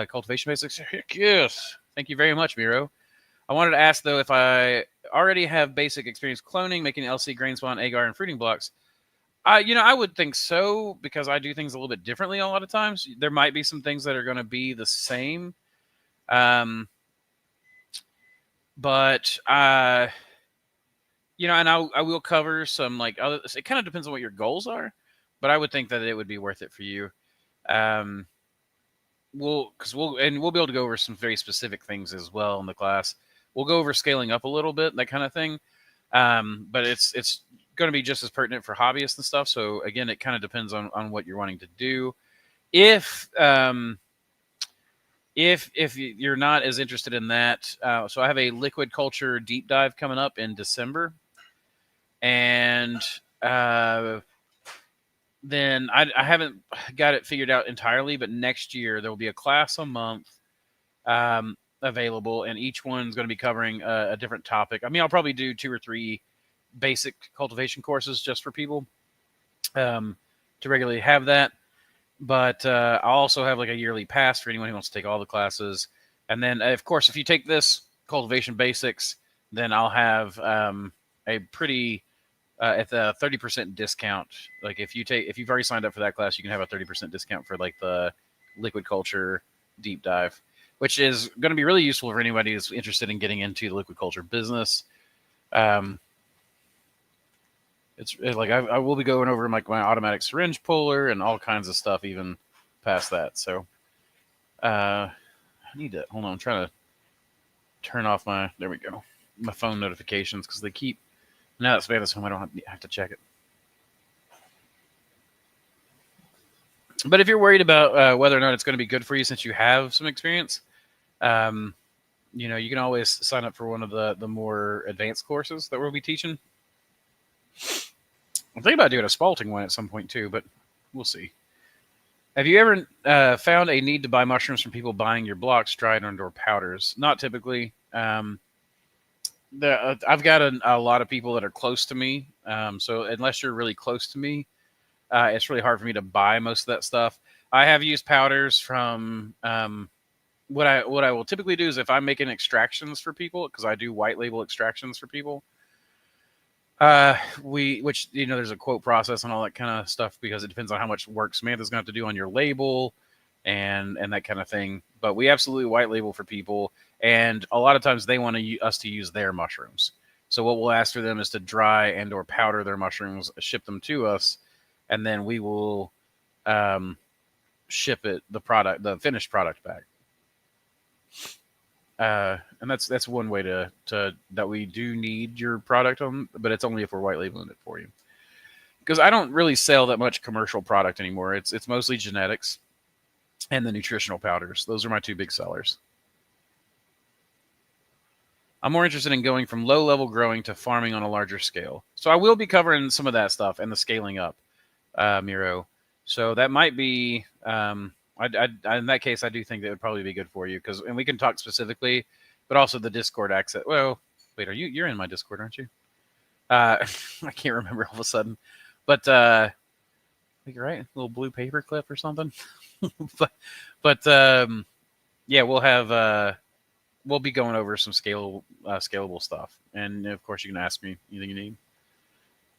cultivation basics. Heck yes. Thank you very much, Miro. I wanted to ask, though, if I already have basic experience cloning, making LC, grain spawn, agar, and fruiting blocks. I would think so because I do things a little bit differently a lot of times. There might be some things that are going to be the same. But and I will cover some like other. It kind of depends on what your goals are, but I would think that it would be worth it for you. We'll be able to go over some very specific things as well in the class. We'll go over scaling up a little bit, that kind of thing. But it's going to be just as pertinent for hobbyists and stuff. So again, it kind of depends on what you're wanting to do. If you're not as interested in that, so I have a liquid culture deep dive coming up in December, and then I haven't got it figured out entirely, but next year there will be a class a month available, and each one's going to be covering a different topic. I mean, I'll probably do 2 or 3 basic cultivation courses just for people to regularly have that. But I'll also have like a yearly pass for anyone who wants to take all the classes. And then, of course, if you take this cultivation basics, then I'll have a pretty at the 30% discount. Like if you've already signed up for that class, you can have a 30% discount for like the liquid culture deep dive, which is going to be really useful for anybody who's interested in getting into the liquid culture business. It's like I will be going over like my automatic syringe puller and all kinds of stuff even past that. So I need to hold on. I'm trying to turn off my. There we go. my phone notifications because they keep. Now that Savannah's home, I don't have to check it. But if you're worried about whether or not it's going to be good for you since you have some experience, you know, you can always sign up for one of the more advanced courses that we'll be teaching. I'm thinking about doing a spalting one at some point too, but we'll see. Have you ever found a need to buy mushrooms from people buying your blocks, dried or powders? Not typically. I've got a lot of people that are close to me. So unless you're really close to me, it's really hard for me to buy most of that stuff. I have used powders from what I will typically do is if I'm making extractions for people, because I do white label extractions for people. Which, you know, there's a quote process and all that kind of stuff because it depends on how much work Samantha's going to have to do on your label and that kind of thing. But we absolutely white label for people, and a lot of times they want us to use their mushrooms. So what we'll ask for them is to dry and or powder their mushrooms, ship them to us, and then we will ship the finished product back. And that's one way to that we do need your product on, but it's only if we're white labeling it for you. Because I don't really sell that much commercial product anymore. It's mostly genetics and the nutritional powders. Those are my two big sellers. I'm more interested in going from low-level growing to farming on a larger scale. So I will be covering some of that stuff and the scaling up, Miro. So that might be, in that case, I do think that would probably be good for you and we can talk specifically, but also the Discord access. Well, wait, you're in my Discord, aren't you? I can't remember all of a sudden, but I think you're right. A little blue paper clip or something. but yeah, we'll be going over some scalable stuff, and of course you can ask me anything you need.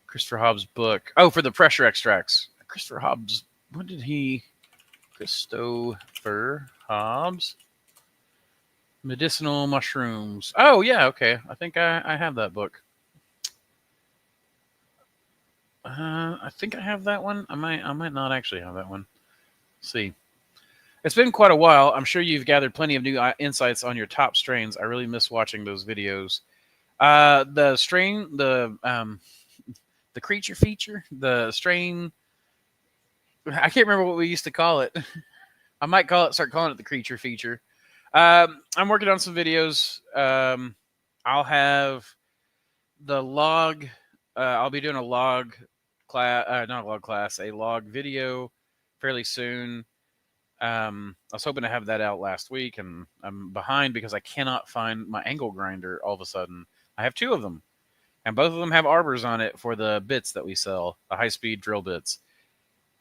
Christopher Hobbs' book. Oh, for the pressure extracts. Christopher Hobbs. What did he? Christopher Hobbs. Medicinal mushrooms. Oh yeah, okay. I think I have that book. I think I have that one. I might not actually have that one. Let's see. It's been quite a while. I'm sure you've gathered plenty of new insights on your top strains. I really miss watching those videos. The strain, the creature feature, the strain. I can't remember what we used to call it. I might start calling it the creature feature. I'm working on some videos. I'll have the log. I'll be doing a log class, not a log class, a log video fairly soon. I was hoping to have that out last week, and I'm behind because I cannot find my angle grinder all of a sudden. I have two of them, and both of them have arbors on it for the bits that we sell, the high-speed drill bits,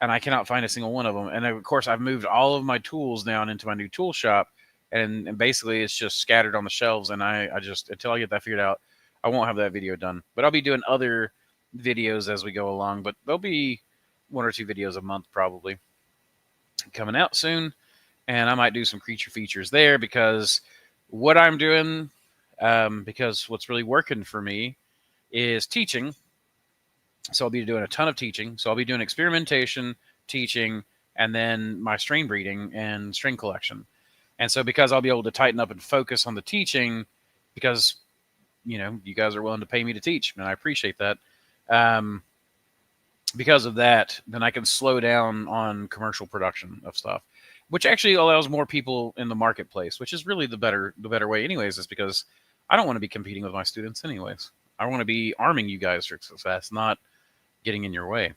and I cannot find a single one of them. And of course, I've moved all of my tools down into my new tool shop, and basically it's just scattered on the shelves, and I just, until I get that figured out, I won't have that video done. But I'll be doing other videos as we go along, but there'll be 1 or 2 videos a month probably coming out soon, and I might do some creature features there because what I'm doing, because what's really working for me is teaching. So I'll be doing a ton of teaching. So I'll be doing experimentation, teaching, and then my strain breeding and strain collection. And so because I'll be able to tighten up and focus on the teaching, because, you know, you guys are willing to pay me to teach, and I appreciate that. Because of that, then I can slow down on commercial production of stuff, which actually allows more people in the marketplace, which is really the better way anyways, is because I don't want to be competing with my students anyways. I want to be arming you guys for success, not getting in your way.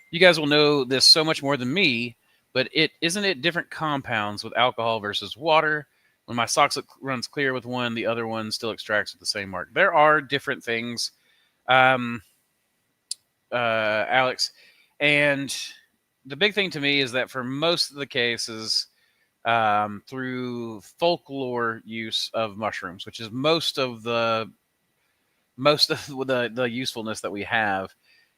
You guys will know this so much more than me, but isn't it different compounds with alcohol versus water? When my socks runs clear with one, the other one still extracts with the same mark. There are different things. Alex, and the big thing to me is that for most of the cases, through folklore use of mushrooms, which is most of the usefulness that we have,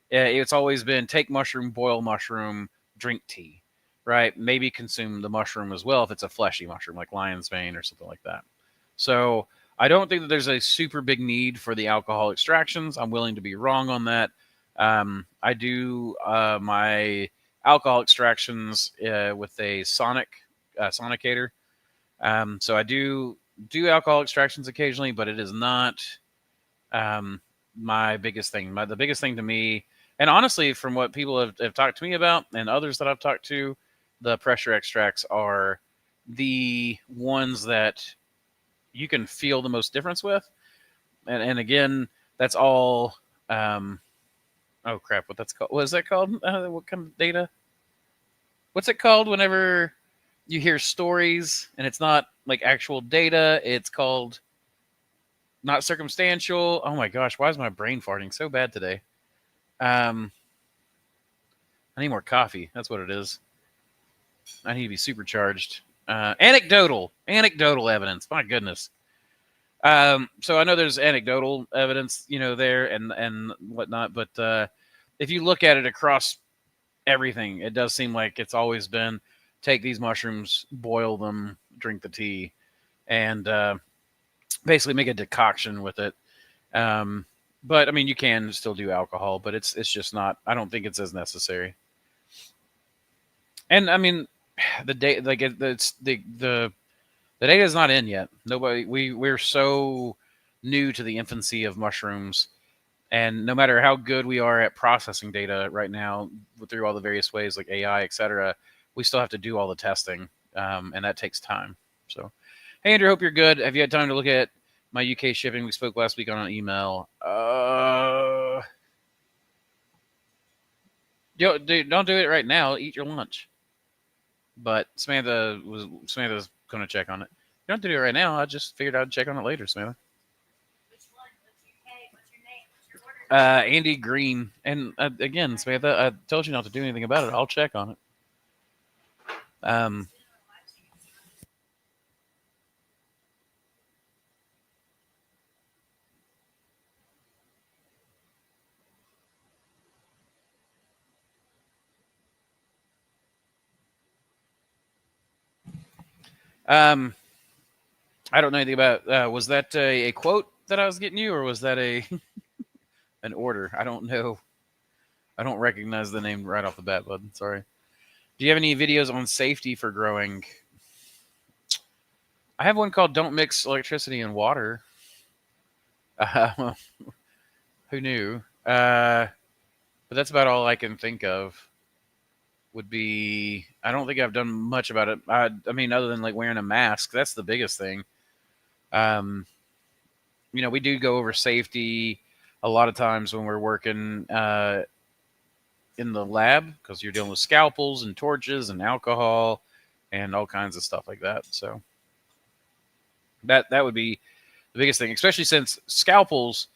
it's always been take mushroom, boil mushroom, drink tea, right? Maybe consume the mushroom as well if it's a fleshy mushroom like lion's mane or something like that. So I don't think that there's a super big need for the alcohol extractions. I'm willing to be wrong on that. I do my alcohol extractions with a sonicator. So I do do alcohol extractions occasionally, but it is not my biggest thing. The biggest thing to me, and honestly, from what people have talked to me about and others that I've talked to, the pressure extracts are the ones that you can feel the most difference with. And again, that's all. Oh crap! What that's called? What is that called? What kind of data? What's it called whenever you hear stories and it's not like actual data? It's called not circumstantial. Oh my gosh, why is my brain farting so bad today? I need more coffee. That's what it is. I need to be supercharged. Anecdotal evidence. My goodness. So I know there's anecdotal evidence, there and whatnot, but if you look at it across everything, it does seem like it's always been take these mushrooms, boil them, drink the tea, and basically make a decoction with it. But I mean, you can still do alcohol, but it's just not. I don't think it's as necessary. And I mean, the data, like it's the data is not in yet. Nobody. We're so new to the infancy of mushrooms, and no matter how good we are at processing data right now through all the various ways like AI, etc., we still have to do all the testing, and that takes time. So, hey Andrew, hope you're good. Have you had time to look at my UK shipping? We spoke last week on an email. Don't do it right now. Eat your lunch. But Samantha's going to check on it. You don't have to do it right now. I just figured I'd check on it later, Samantha. Which one? What's your name? What's your name? What's your order? Andy Green. And again, Samantha, I told you not to do anything about it. I'll check on it. Um, um, I don't know anything about. Was that a quote that I was getting you, or was that a an order? I don't know. I don't recognize the name right off the bat, bud. Sorry. Do you have any videos on safety for growing? I have one called "Don't Mix Electricity and Water." Uh, who knew? But that's about all I can think of. Would be. I don't think I've done much about it. I mean, other than like wearing a mask, that's the biggest thing. Um, we do go over safety a lot of times when we're working in the lab because you're dealing with scalpels and torches and alcohol and all kinds of stuff like that. So that would be the biggest thing, especially since scalpels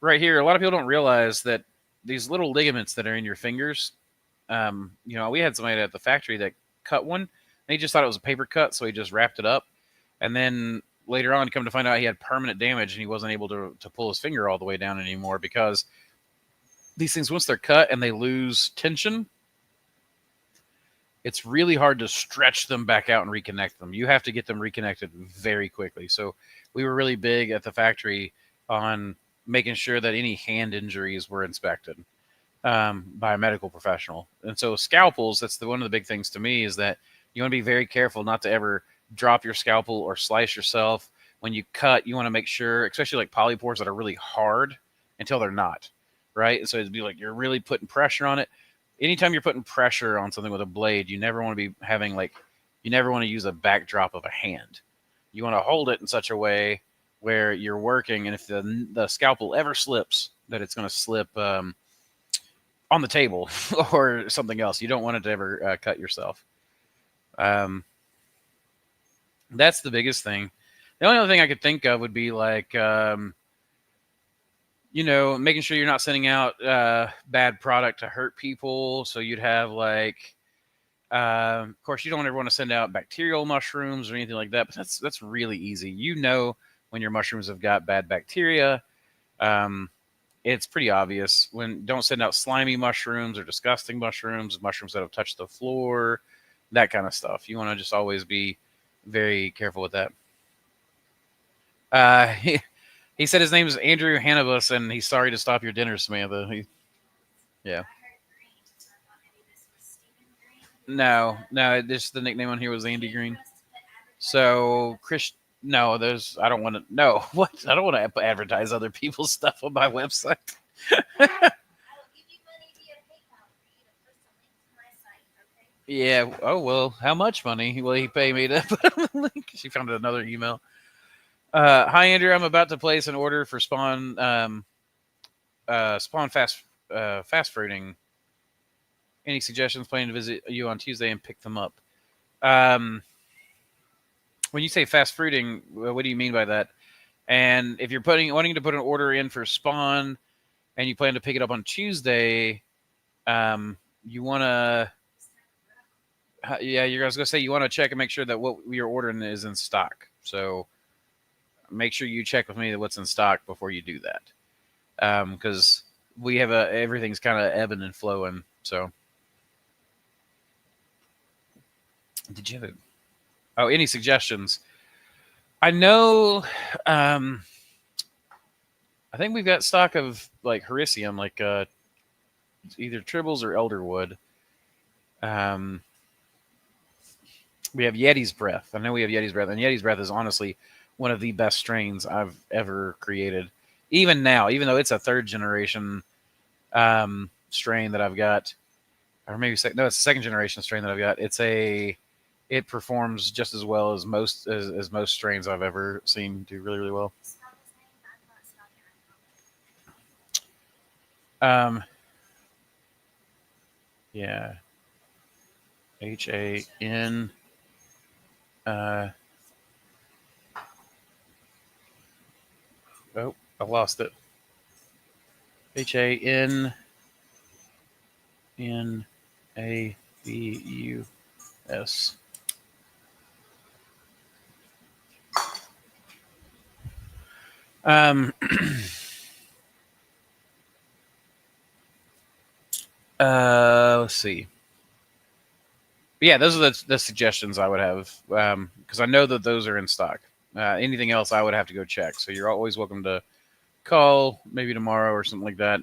right here. A lot of people don't realize that these little ligaments that are in your fingers. We had somebody at the factory that cut one. And he just thought it was a paper cut, so he just wrapped it up. And then later on, come to find out he had permanent damage and he wasn't able to pull his finger all the way down anymore because these things, once they're cut and they lose tension, it's really hard to stretch them back out and reconnect them. You have to get them reconnected very quickly. So we were really big at the factory on making sure that any hand injuries were inspected by a medical professional. And so scalpels, that's one of the big things to me is that you want to be very careful not to ever drop your scalpel or slice yourself. When you cut, you want to make sure, especially like polypores that are really hard until they're not, right? So it'd be like you're really putting pressure on it. Anytime you're putting pressure on something with a blade, you never want to be you never want to use a backdrop of a hand. You want to hold it in such a way where you're working, and if the scalpel ever slips, that it's going to slip on the table or something else. You don't want it to ever cut yourself. That's the biggest thing. The only other thing I could think of would be like, making sure you're not sending out bad product to hurt people. So you'd have like, of course, you don't ever want to send out bacterial mushrooms or anything like that. But that's really easy. When your mushrooms have got bad bacteria. It's pretty obvious. Don't send out slimy mushrooms or disgusting mushrooms that have touched the floor, that kind of stuff. You want to just always be very careful with that. He said his name is Andrew Hannibus, and he's sorry to stop your dinner, Samantha. Yeah. No, this the nickname on here was Andy Green. So No, there's. I don't want to. No, what? I don't want to advertise other people's stuff on my website. I will give you money via PayPal for you to post a link to my site, okay? Yeah. Oh well. How much money will he pay me to put on the link? She found another email. Hi Andrew, I'm about to place an order for spawn. Spawn fast fruiting. Any suggestions? Planning to visit you on Tuesday and pick them up. Um, when you say fast fruiting, what do you mean by that? And if you're wanting to put an order in for spawn and you plan to pick it up on Tuesday, you want to, yeah, you're going to say you want to check and make sure that what you're ordering is in stock. So make sure you check with me what's in stock before you do that, because we have everything's kind of ebbing and flowing. So, did you have any suggestions? I know. I think we've got stock of like Hericium, like either Tribbles or Elderwood. We have Yeti's Breath. I know we have Yeti's Breath, and Yeti's Breath is honestly one of the best strains I've ever created. Even now, even though it's a third generation strain that I've got, or maybe it's a second generation strain that I've got. It performs just as well as most strains I've ever seen do really, really well. Spell his name. I'm not spelling it right. Yeah. HAN. Oh, I lost it. HANNABUS. Let's see. But yeah, those are the suggestions I would have, because I know that those are in stock. Anything else, I would have to go check. So you're always welcome to call maybe tomorrow or something like that,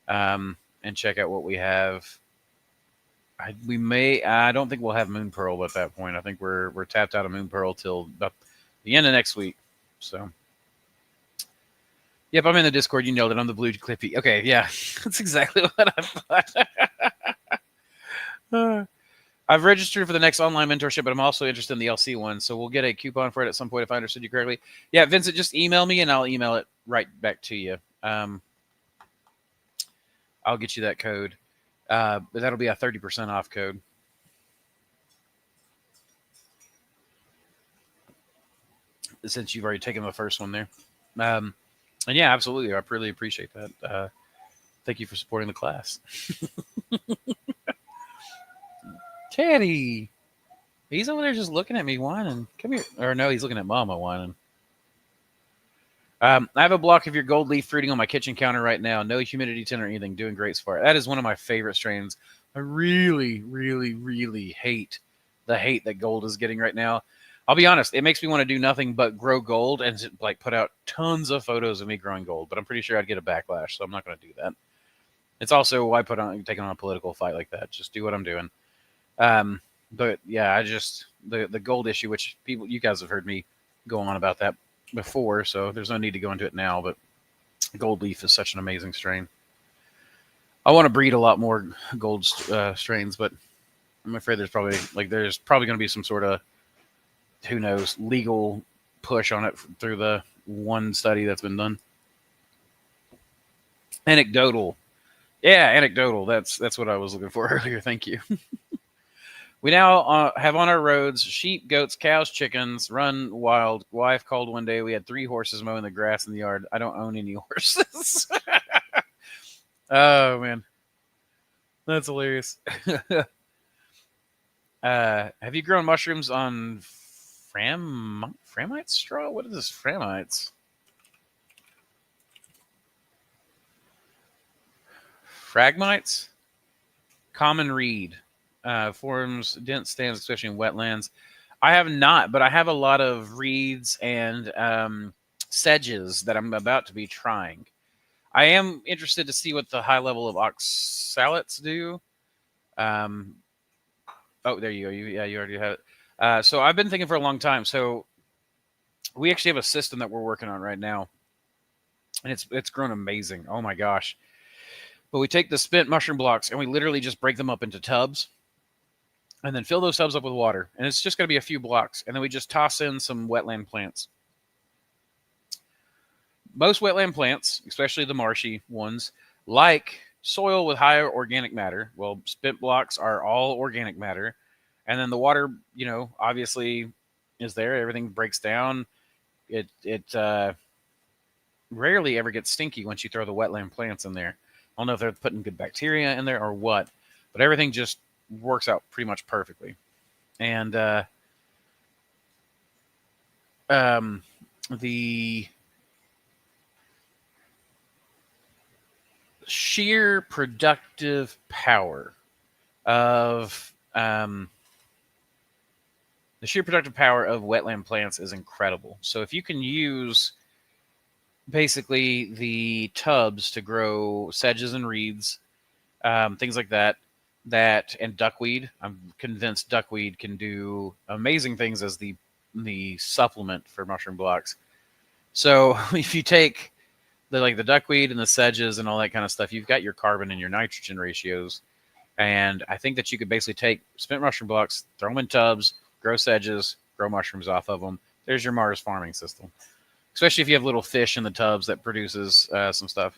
and check out what we have. I don't think we'll have Moon Pearl at that point. I think we're tapped out of Moon Pearl till about the end of next week. So, yep, I'm in the Discord. You know that I'm the Blue Clippy. Okay, yeah, that's exactly what I thought. I've registered for the next online mentorship, but I'm also interested in the LC one. So we'll get a coupon for it at some point if I understood you correctly. Yeah, Vincent, just email me and I'll email it right back to you. I'll get you that code. But that'll be a 30% off code. Since you've already taken the first one there. And yeah, absolutely. I really appreciate that. Thank you for supporting the class. Teddy. He's over there just looking at me whining. Come here. Or no, he's looking at Mama whining. I have a block of your gold leaf fruiting on my kitchen counter right now. No humidity tint or anything. Doing great so far. That is one of my favorite strains. I really, really, really hate the hate that gold is getting right now. I'll be honest. It makes me want to do nothing but grow gold and like put out tons of photos of me growing gold. But I'm pretty sure I'd get a backlash, so I'm not going to do that. It's also why taking on a political fight like that. Just do what I'm doing. But yeah, I just the gold issue, which you guys have heard me go on about that before, so there's no need to go into it now. But gold leaf is such an amazing strain. I want to breed a lot more gold strains, but I'm afraid there's probably going to be some sort of, who knows, legal push on it through the one study that's been done. Anecdotal. Yeah, anecdotal. That's what I was looking for earlier. Thank you. We now have on our roads sheep, goats, cows, chickens, run wild. Wife called one day. We had 3 horses mowing the grass in the yard. I don't own any horses. Oh, man. That's hilarious. Have you grown mushrooms on Framite straw? What is this, Framites? Phragmites? Common reed. Forms dense stands, especially in wetlands. I have not, but I have a lot of reeds and sedges that I'm about to be trying. I am interested to see what the high level of oxalates do. Oh, there you go. You already have it. So I've been thinking for a long time. So We actually have a system that we're working on right now, and it's grown amazing. Oh my gosh. But we take the spent mushroom blocks and we literally just break them up into tubs and then fill those tubs up with water. And it's just going to be a few blocks. And then we just toss in some wetland plants. Most wetland plants, especially the marshy ones, like soil with higher organic matter. Well, spent blocks are all organic matter. And then the water, obviously is there. Everything breaks down. It rarely ever gets stinky once you throw the wetland plants in there. I don't know if they're putting good bacteria in there or what, but everything just works out pretty much perfectly. And the sheer productive power of wetland plants is incredible. So if you can use basically the tubs to grow sedges and reeds, things like that, and duckweed. I'm convinced duckweed can do amazing things as the supplement for mushroom blocks. So if you take the duckweed and the sedges and all that kind of stuff, you've got your carbon and your nitrogen ratios. And I think that you could basically take spent mushroom blocks, throw them in tubs, grow sedges, grow mushrooms off of them. There's your Mars farming system. Especially if you have little fish in the tubs that produces some stuff.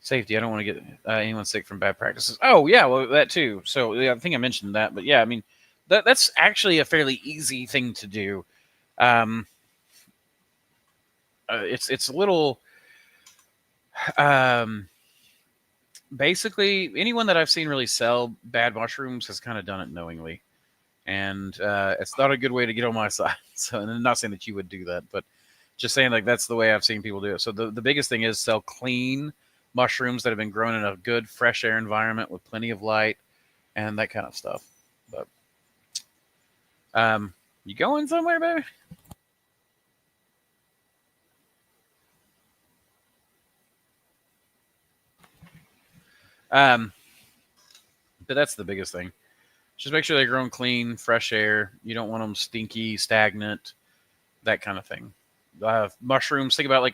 Safety. I don't want to get anyone sick from bad practices. Oh, yeah, well, that too. So yeah, I think I mentioned that. But yeah, I mean, that's actually a fairly easy thing to do. It's a little... basically, anyone that I've seen really sell bad mushrooms has kind of done it knowingly. And it's not a good way to get on my side. So, and I'm not saying that you would do that, but just saying that's the way I've seen people do it. So the biggest thing is sell clean mushrooms that have been grown in a good fresh air environment with plenty of light and that kind of stuff. But you going somewhere, baby? But that's the biggest thing. Just make sure they're grown clean, fresh air. You don't want them stinky, stagnant, that kind of thing. Mushrooms, think about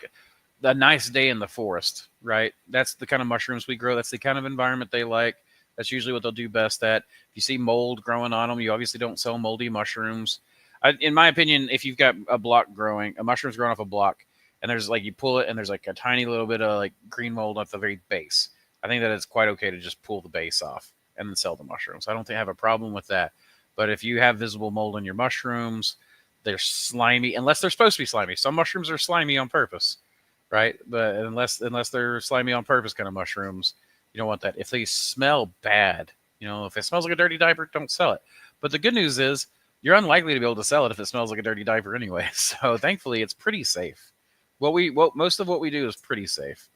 a nice day in the forest, right? That's the kind of mushrooms we grow. That's the kind of environment they like. That's usually what they'll do best at. If you see mold growing on them, you obviously don't sell moldy mushrooms. In my opinion, if you've got a mushroom's growing off a block, and there's you pull it and there's a tiny little bit of green mold at the very base, I think that it's quite okay to just pull the base off and then sell the mushrooms. I don't think I have a problem with that. But if you have visible mold in your mushrooms, they're slimy, unless they're supposed to be slimy. Some mushrooms are slimy on purpose, right? But unless they're slimy on purpose kind of mushrooms, you don't want that. If they smell bad, if it smells like a dirty diaper, don't sell it. But the good news is you're unlikely to be able to sell it if it smells like a dirty diaper anyway. So thankfully, it's pretty safe. Most of what we do is pretty safe.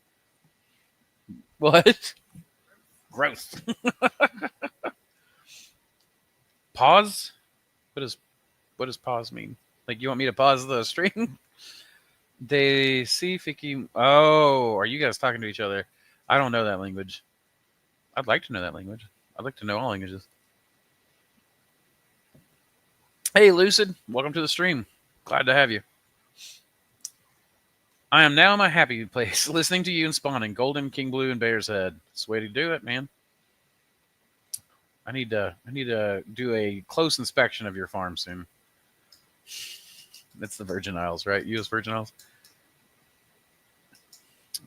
What? Gross. Pause? What does pause mean? You want me to pause the stream? They see Fiki. Oh, are you guys talking to each other? I don't know that language. I'd like to know that language. I'd like to know all languages. Hey, Lucid. Welcome to the stream. Glad to have you. I am now in my happy place, listening to you and spawning Golden, King Blue, and Bear's Head. It's the way to do it, man. I need to do a close inspection of your farm soon. That's the Virgin Isles, right? U.S. Virgin Isles.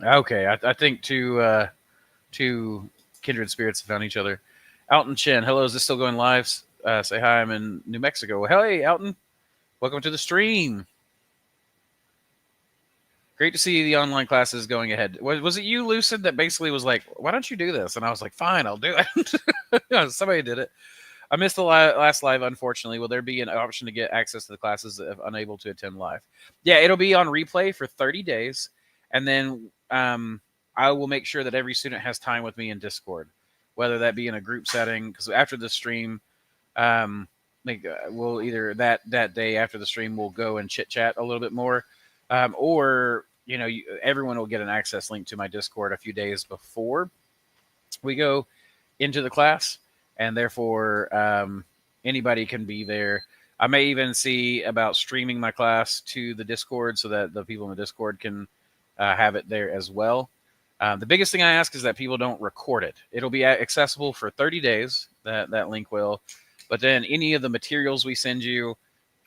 Okay, I think two kindred spirits have found each other. Alton Chen, hello. Is this still going live? Say hi. I'm in New Mexico. Hey, Alton. Welcome to the stream. Great to see the online classes going ahead. Was it you, Lucid, that basically was like, why don't you do this? And I was like, fine, I'll do it. Somebody did it. I missed the last live, unfortunately. Will there be an option to get access to the classes if unable to attend live? Yeah, it'll be on replay for 30 days. And then I will make sure that every student has time with me in Discord, whether that be in a group setting. Because after the stream, we'll either that day after the stream, we'll go and chit-chat a little bit more. Or, everyone will get an access link to my Discord a few days before we go into the class. And therefore, anybody can be there. I may even see about streaming my class to the Discord so that the people in the Discord can have it there as well. The biggest thing I ask is that people don't record it. It'll be accessible for 30 days, that link will. But then any of the materials we send you,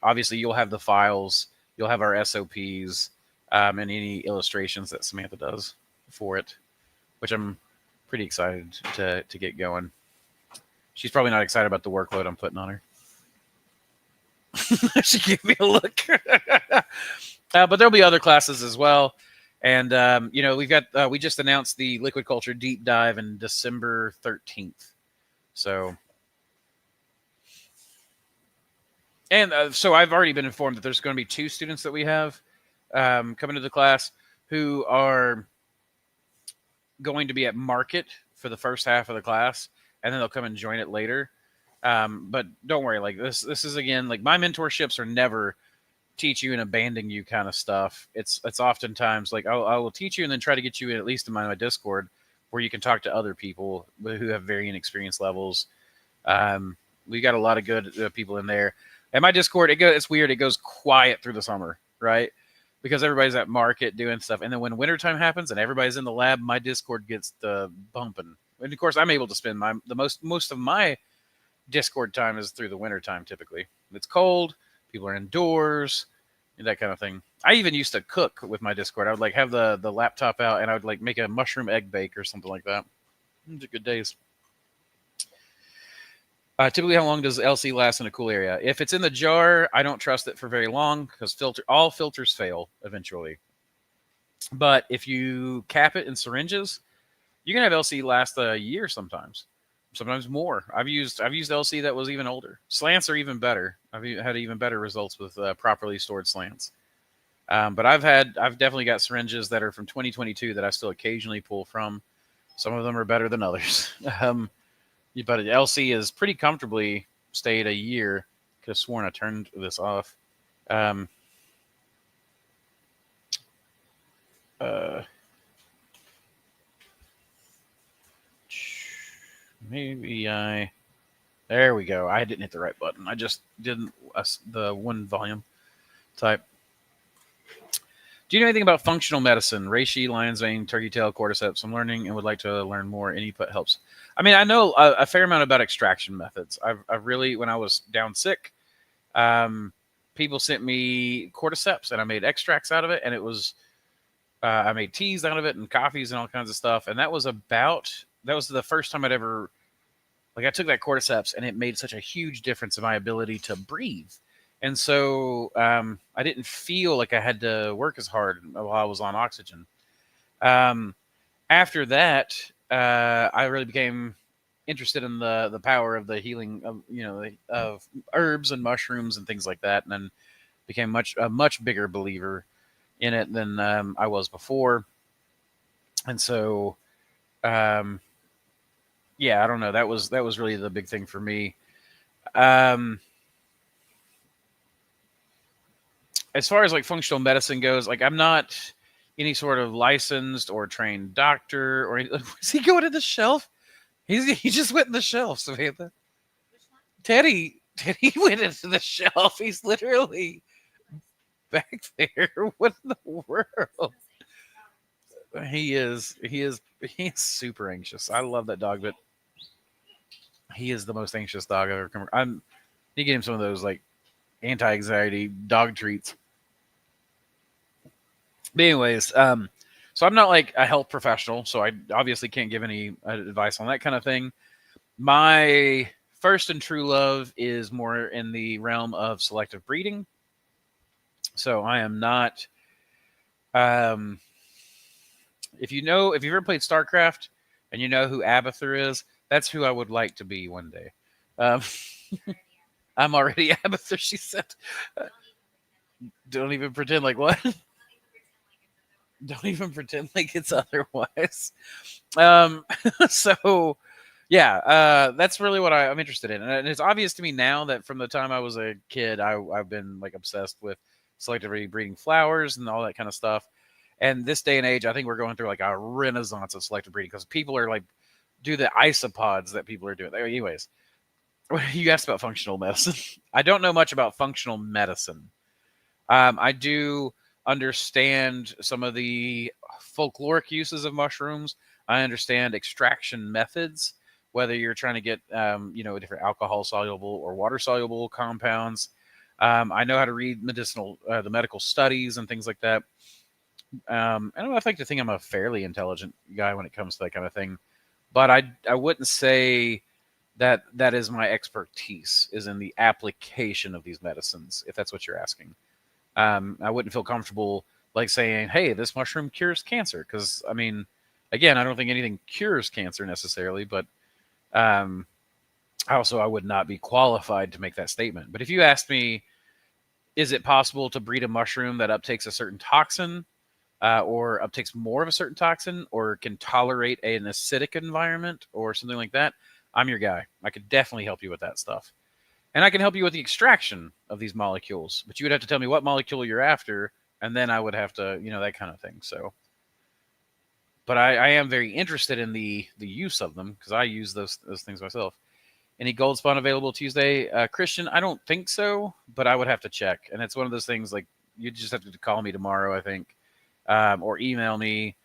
obviously you'll have the files, you'll have our SOPs, and any illustrations that Samantha does for it, which I'm pretty excited to get going. She's probably not excited about the workload I'm putting on her. She gave me a look. But there'll be other classes as well. And, we just announced the liquid culture deep dive in December 13th. So, and so I've already been informed that there's going to be 2 students that we have coming to the class who are going to be at market for the first half of the class, and then they'll come and join it later. But don't worry, like this is again, like my mentorships are never teach you and abandon you kind of stuff. It's oftentimes like, I will teach you and then try to get you in, at least in my Discord, where you can talk to other people who have varying experience levels. We got a lot of good people in there. And my Discord, it's weird. It goes quiet through the summer, right? Because everybody's at market doing stuff. And then when wintertime happens and everybody's in the lab, my Discord gets the bumping. And of course, I'm able to spend most of my Discord time is through the wintertime typically. It's cold. People are indoors, and that kind of thing. I even used to cook with my Discord. I would like have the laptop out, and I would like make a mushroom egg bake or something like that. Those are good days. Typically, how long does LC last in a cool area? If it's in the jar, I don't trust it for very long because all filters fail eventually. But if you cap it in syringes, you can have LC last a year sometimes more. I've used LC that was even older. Slants are even better. I've had even better results with properly stored slants. But I've definitely got syringes that are from 2022 that I still occasionally pull from. Some of them are better than others. But LC is pretty comfortably stayed a year. Could have sworn I turned this off. There we go. I didn't hit the right button. I just didn't the one volume type. Do you know anything about functional medicine? Reishi, lion's mane, turkey tail, cordyceps. I'm learning and would like to learn more. Any input helps. I mean, I know a fair amount about extraction methods. I've really, when I was down sick, people sent me cordyceps and I made extracts out of it. And it was, I made teas out of it and coffees and all kinds of stuff. And that was the first time I'd ever, like I took that cordyceps and it made such a huge difference in my ability to breathe. And so I didn't feel like I had to work as hard while I was on oxygen. After that, I really became interested in the power of the healing of herbs and mushrooms and things like that, and then became a much bigger believer in it than I was before. And so, I don't know. That was really the big thing for me. As far as like functional medicine goes, like I'm not any sort of licensed or trained doctor or is he going to the shelf? He just went in the shelf, Samantha. Teddy went into the shelf. He's literally back there. What in the world? He is super anxious. I love that dog, but he is the most anxious dog I've ever come. I need to get him some of those like anti-anxiety dog treats. But anyways, so I'm not like a health professional, so I obviously can't give any advice on that kind of thing. My first and true love is more in the realm of selective breeding. So I am not. If you've ever played StarCraft and you know who Abathur is, that's who I would like to be one day. I'm already Abathur, she said. Don't even pretend like what? Don't even pretend like it's otherwise. So, yeah, that's really what I'm interested in. And it's obvious to me now that from the time I was a kid, I've been like obsessed with selectively breeding flowers and all that kind of stuff. And this day and age, I think we're going through like a renaissance of selective breeding because people are like, do the isopods that people are doing. Anyways, You asked about functional medicine. I don't know much about functional medicine. I do understand some of the folkloric uses of mushrooms. I understand extraction methods, whether you're trying to get, different alcohol soluble or water soluble compounds. I know how to read the medical studies and things like that. I like to think I'm a fairly intelligent guy when it comes to that kind of thing, but I wouldn't say that is my expertise, is in the application of these medicines, if that's what you're asking. I wouldn't feel comfortable like saying, "Hey, this mushroom cures cancer," because I mean, again, I don't think anything cures cancer necessarily, but um, I would not be qualified to make that statement. But if you asked me, is it possible to breed a mushroom that uptakes a certain toxin, or uptakes more of a certain toxin, or can tolerate an acidic environment or something like that, I'm your guy. I could definitely help you with that stuff. And I can help you with the extraction of these molecules, but you would have to tell me what molecule you're after, and then I would have to, that kind of thing. So, but I am very interested in the use of them, because I use those things myself. Any gold spawn available Tuesday? Christian, I don't think so, but I would have to check. And it's one of those things, like, you just have to call me tomorrow, I think, or email me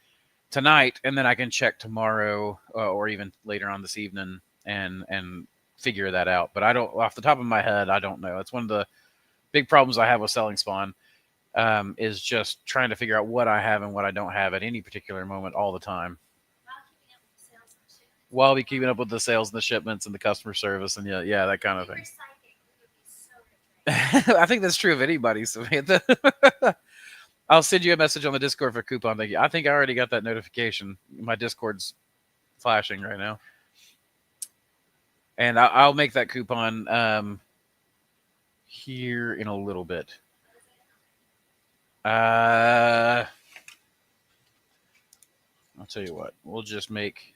tonight, and then I can check tomorrow, or even later on this evening, and figure that out. But I don't, off the top of my head, I don't know. It's one of the big problems I have with selling spawn, is just trying to figure out what I have and what I don't have at any particular moment all the time, while we keeping up with the sales and the shipments and the customer service and yeah, that kind of thing. I think that's true of anybody, Samantha. I'll send you a message on the Discord for coupon. Thank you. I think I already got that notification. My Discord's flashing right now. And I'll make that coupon here in a little bit. I'll tell you what. We'll just make...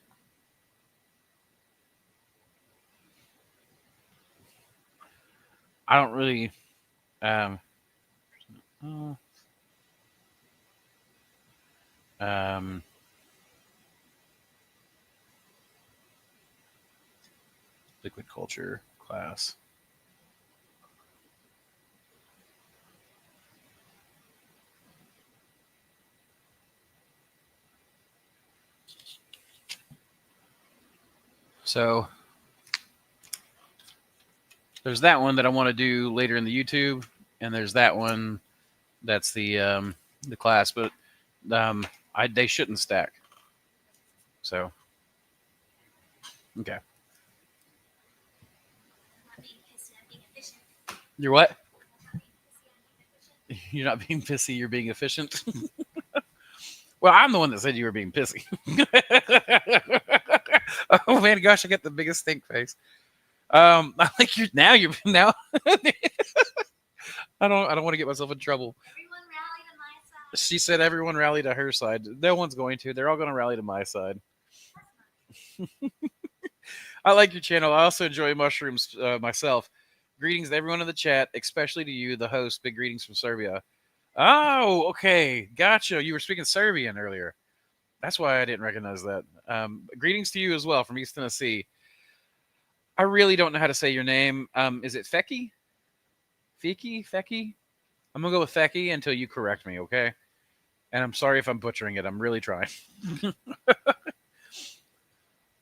I don't really... liquid culture class. So there's that one that I want to do later in the YouTube, and there's that one that's the class, but they shouldn't stack. So okay. You're what? You're not being pissy, you're being efficient. Well, I'm the one that said you were being pissy. Oh man, gosh, I got the biggest stink face. I like you now. You're now. I don't want to get myself in trouble. Everyone rally to my side. She said everyone rally to her side. No one's going to. They're all going to rally to my side. I like your channel. I also enjoy mushrooms myself. Greetings to everyone in the chat, especially to you, the host. Big greetings from Serbia. Oh, okay. Gotcha. You were speaking Serbian earlier. That's why I didn't recognize that. Greetings to you as well from East Tennessee. I really don't know how to say your name. Is it Feki? Feki? I'm going to go with Feki until you correct me, okay? And I'm sorry if I'm butchering it. I'm really trying.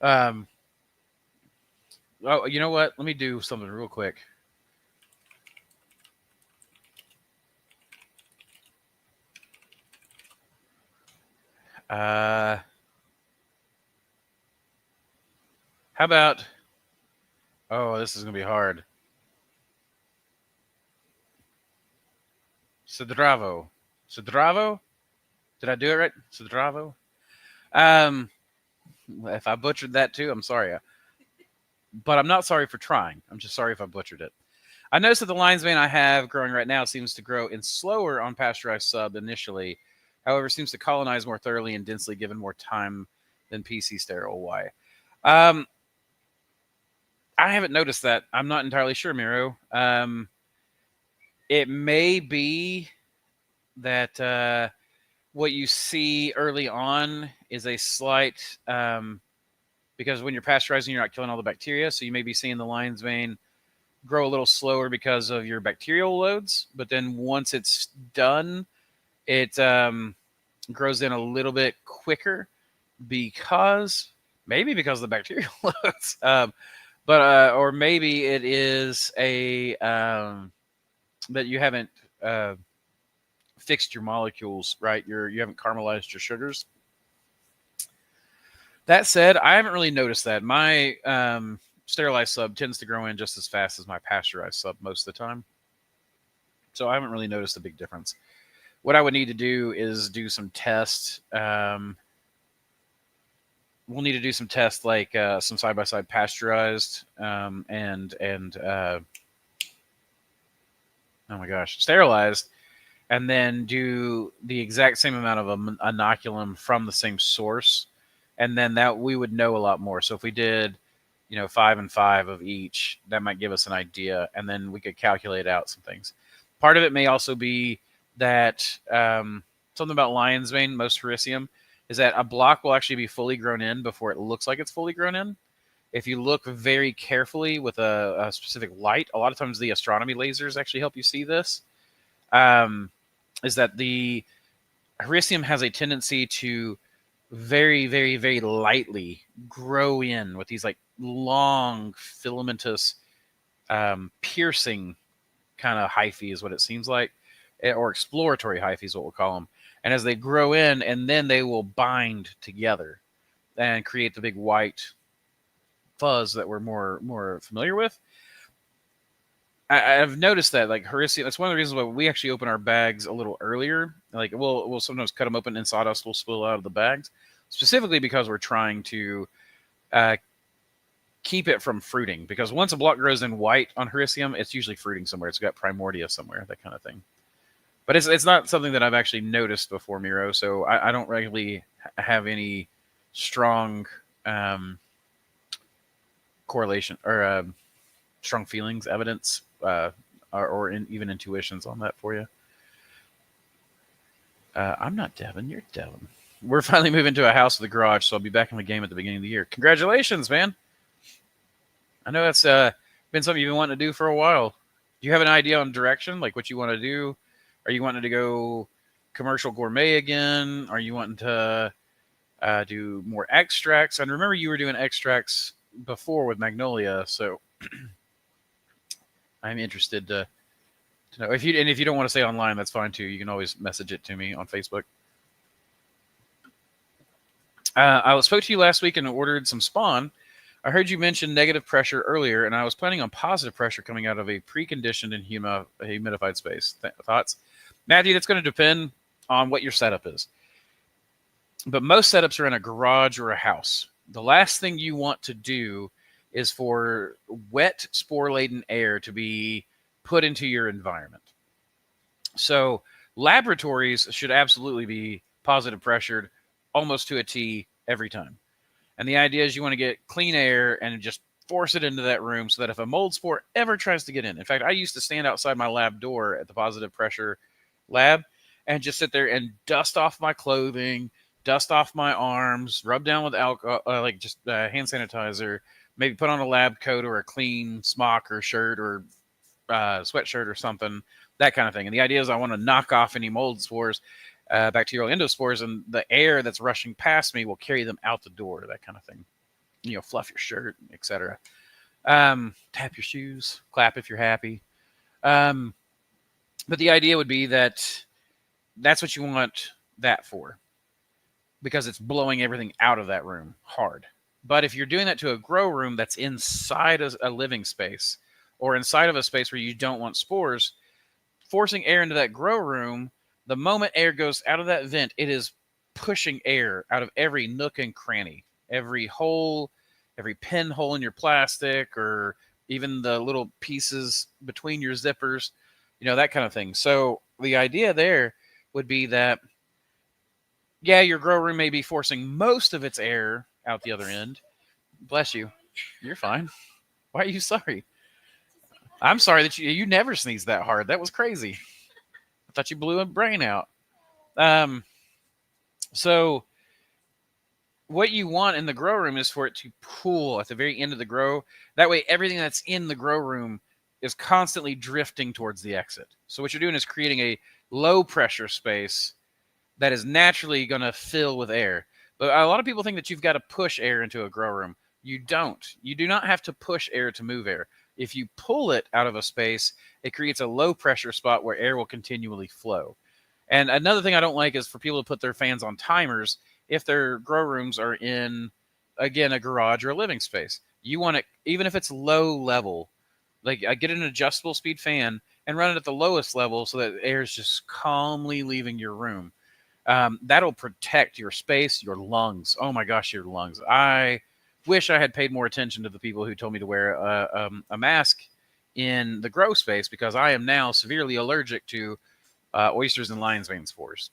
Oh, you know what? Let me do something real quick. How about... Oh, this is going to be hard. Sidravo. Did I do it right? Sidravo? If I butchered that too, I'm sorry. But I'm not sorry for trying. I'm just sorry if I butchered it. I noticed that the lion's mane I have growing right now seems to grow in slower on pasteurized sub initially. However, seems to colonize more thoroughly and densely given more time than PC sterile. Why? I haven't noticed that. I'm not entirely sure, Miro. It may be that what you see early on is a slight because when you're pasteurizing, you're not killing all the bacteria. So you may be seeing the lion's mane grow a little slower because of your bacterial loads. But then once it's done, it grows in a little bit quicker because because of the bacterial loads. But or maybe it is a that you haven't fixed your molecules right. You haven't caramelized your sugars. That said, I haven't really noticed that. My sterilized sub tends to grow in just as fast as my pasteurized sub most of the time. So I haven't really noticed a big difference. What I would need to do is do some tests. We'll need to do some tests like some side-by-side pasteurized and oh my gosh, sterilized, and then do the exact same amount of inoculum from the same source, and then that we would know a lot more. So if we did, 5 and 5 of each, that might give us an idea, and then we could calculate out some things. Part of it may also be that something about lion's mane, most Hericium, is that a block will actually be fully grown in before it looks like it's fully grown in. If you look very carefully with a specific light, a lot of times the astronomy lasers actually help you see this, is that the Hericium has a tendency to very, very, very lightly grow in with these like long filamentous piercing kind of hyphae is what it seems like, or exploratory hyphae is what we'll call them. And as they grow in, and then they will bind together and create the big white fuzz that we're more familiar with. I've noticed that like Hericium, that's one of the reasons why we actually open our bags a little earlier. Like we'll sometimes cut them open and sawdust will spill out of the bags, specifically because we're trying to keep it from fruiting. Because once a block grows in white on Hericium, it's usually fruiting somewhere. It's got primordia somewhere, that kind of thing. But it's not something that I've actually noticed before, Miro. So I don't really have any strong correlation or strong feelings, evidence, or even intuitions on that for you. I'm not Devin. You're Devin. We're finally moving to a house with a garage, so I'll be back in the game at the beginning of the year. Congratulations, man. I know that's been something you've been wanting to do for a while. Do you have an idea on direction, like what you want to do? Are you wanting to go commercial gourmet again? Are you wanting to do more extracts? And remember, you were doing extracts before with Magnolia, so I'm interested to know. If you don't want to say online, that's fine too. You can always message it to me on Facebook. I spoke to you last week and ordered some spawn. I heard you mention negative pressure earlier, and I was planning on positive pressure coming out of a preconditioned and humidified space. Thoughts? Matthew, that's going to depend on what your setup is. But most setups are in a garage or a house. The last thing you want to do is for wet, spore-laden air to be put into your environment. So laboratories should absolutely be positive pressured almost to a T every time. And the idea is you want to get clean air and just force it into that room so that if a mold spore ever tries to get in fact, I used to stand outside my lab door at the positive pressure lab and just sit there and dust off my clothing, dust off my arms, rub down with alcohol, hand sanitizer, maybe put on a lab coat or a clean smock or shirt or sweatshirt or something, that kind of thing. And the idea is I want to knock off any mold spores, bacterial endospores, and the air that's rushing past me will carry them out the door, that kind of thing. Fluff your shirt, etc. Tap your shoes, clap if you're happy. But the idea would be that that's what you want that for, because it's blowing everything out of that room hard. But if you're doing that to a grow room that's inside a living space or inside of a space where you don't want spores, forcing air into that grow room, the moment air goes out of that vent, it is pushing air out of every nook and cranny, every hole, every pinhole in your plastic, or even the little pieces between your zippers, that kind of thing. So the idea there would be that, yeah, your grow room may be forcing most of its air out the other end. Bless you. You're fine. Why are you sorry? I'm sorry that you never sneezed that hard. That was crazy. I thought you blew a brain out. So what you want in the grow room is for it to pool at the very end of the grow. That way, everything that's in the grow room is constantly drifting towards the exit. So what you're doing is creating a low pressure space that is naturally going to fill with air. But a lot of people think that you've got to push air into a grow room. You don't. You do not have to push air to move air. If you pull it out of a space, it creates a low pressure spot where air will continually flow. And another thing I don't like is for people to put their fans on timers if their grow rooms are in, again, a garage or a living space. You want it, even if it's low level, like I get an adjustable speed fan and run it at the lowest level so that air is just calmly leaving your room. That'll protect your space, your lungs. Oh my gosh, your lungs. I wish I had paid more attention to the people who told me to wear a mask in the grow space, because I am now severely allergic to oysters and lion's mane spores.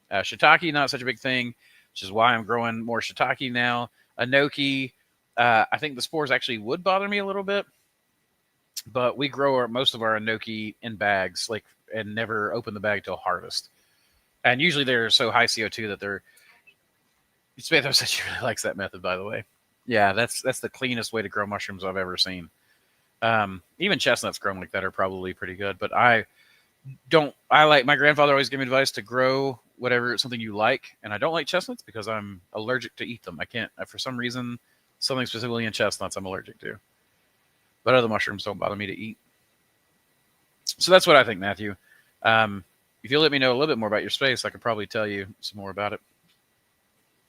Shiitake, not such a big thing, which is why I'm growing more shiitake now. Enoki, I think the spores actually would bother me a little bit, but we grow most of our enoki in bags, and never open the bag till harvest. And usually they're so high CO2 that they're. Samantha said she really likes that method, by the way. Yeah, that's the cleanest way to grow mushrooms I've ever seen. Even chestnuts grown like that are probably pretty good, but I like, my grandfather always gave me advice to grow something you like, and I don't like chestnuts because I'm allergic to eat them. I can't, for some reason, something specifically in chestnuts I'm allergic to. But other mushrooms don't bother me to eat. So that's what I think, Matthew. If you'll let me know a little bit more about your space, I could probably tell you some more about it.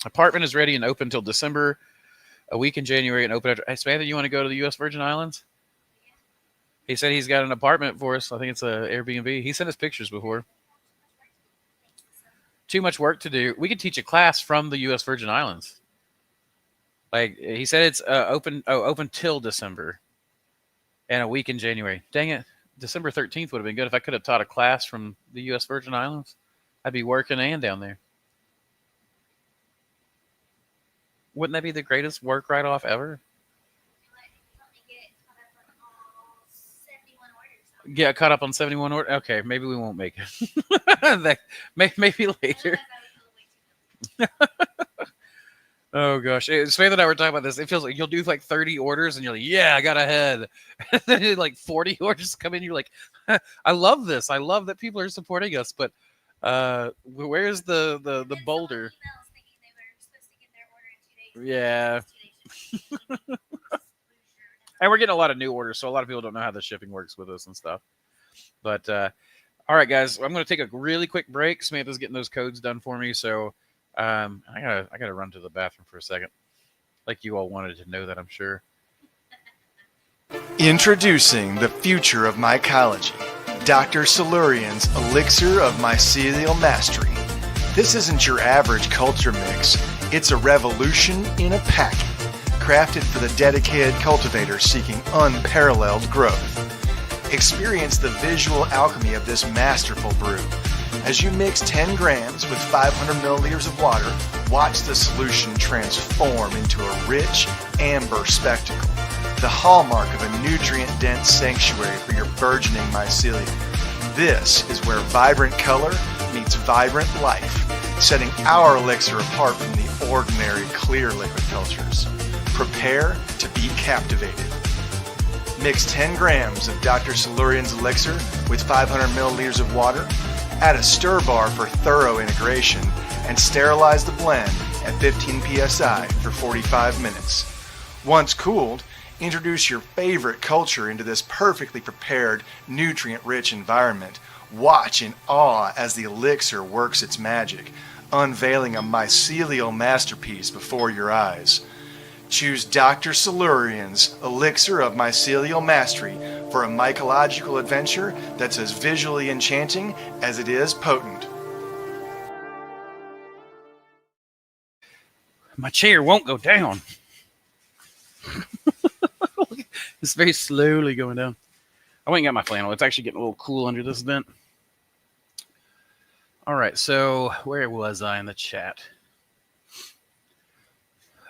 Apartment is ready and open till December, a week in January, and open after. Hey, Samantha, you want to go to the U.S. Virgin Islands? He said he's got an apartment for us. I think it's an Airbnb. He sent us pictures before. Too much work to do. We could teach a class from the U.S. Virgin Islands. Like he said, it's open till December, and a week in January. Dang it! December 13th would have been good if I could have taught a class from the U.S. Virgin Islands. I'd be working and down there. Wouldn't that be the greatest work write-off ever? Get caught up on 71 orders. Okay, maybe we won't make it. Maybe later. Oh gosh, Samantha and I were talking about this. It feels like you'll do like 30 orders, and you're like, "Yeah, I got ahead." And then like 40 orders come in, you're like, "I love this. I love that people are supporting us." But where's the boulder? Yeah. And we're getting a lot of new orders, so a lot of people don't know how the shipping works with us and stuff. But all right, guys, I'm going to take a really quick break. Samantha's getting those codes done for me, so I gotta run to the bathroom for a second. Like you all wanted to know that, I'm sure. Introducing the future of mycology, Dr. Silurian's Elixir of Mycelial Mastery. This isn't your average culture mix. It's a revolution in a packet, crafted for the dedicated cultivator seeking unparalleled growth. Experience the visual alchemy of this masterful brew. As you mix 10 grams with 500 milliliters of water, watch the solution transform into a rich, amber spectacle, the hallmark of a nutrient-dense sanctuary for your burgeoning mycelium. This is where vibrant color meets vibrant life, setting our elixir apart from the ordinary clear liquid cultures. Prepare to be captivated. Mix 10 grams of Dr. Silurian's elixir with 500 milliliters of water, add a stir bar for thorough integration, and sterilize the blend at 15 psi for 45 minutes. Once cooled, introduce your favorite culture into this perfectly prepared, nutrient-rich environment. Watch in awe as the elixir works its magic, unveiling a mycelial masterpiece before your eyes. Choose Dr. Silurian's Elixir of Mycelial Mastery for a mycological adventure that's as visually enchanting as it is potent. My chair won't go down. It's very slowly going down. I went and got my flannel. It's actually getting a little cool under this vent. All right, so where was I in the chat?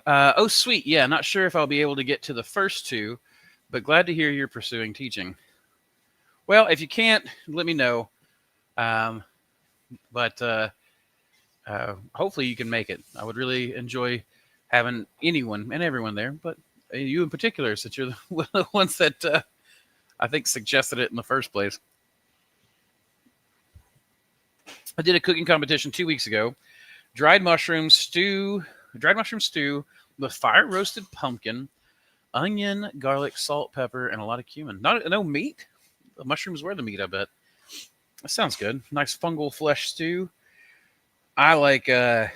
Oh, sweet. Yeah, not sure if I'll be able to get to the first two, but glad to hear you're pursuing teaching. Well, if you can't, let me know. But hopefully you can make it. I would really enjoy having anyone and everyone there, but you in particular, since you're the ones that I think suggested it in the first place. I did a cooking competition 2 weeks ago. Dried mushroom stew with fire roasted pumpkin, onion, garlic, salt, pepper, and a lot of cumin. No meat. The mushrooms were the meat, I bet. That sounds good. Nice fungal flesh stew. I like doing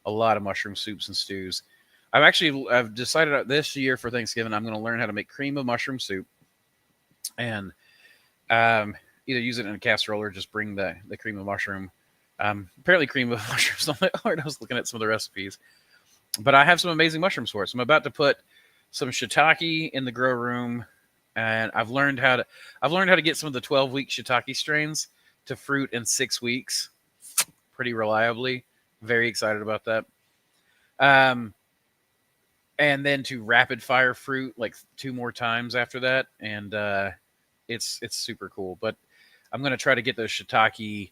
a lot of mushroom soups and stews. I've decided this year for Thanksgiving I'm going to learn how to make cream of mushroom soup, and either use it in a casserole or just bring the cream of mushroom. Apparently, cream of mushrooms on my heart. I was looking at some of the recipes, but I have some amazing mushrooms for it. So I'm about to put some shiitake in the grow room, and I've learned how to get some of the 12-week shiitake strains to fruit in 6 weeks, pretty reliably. Very excited about that. And then to rapid fire fruit like 2 more times after that, and it's super cool. But I'm gonna try to get those shiitake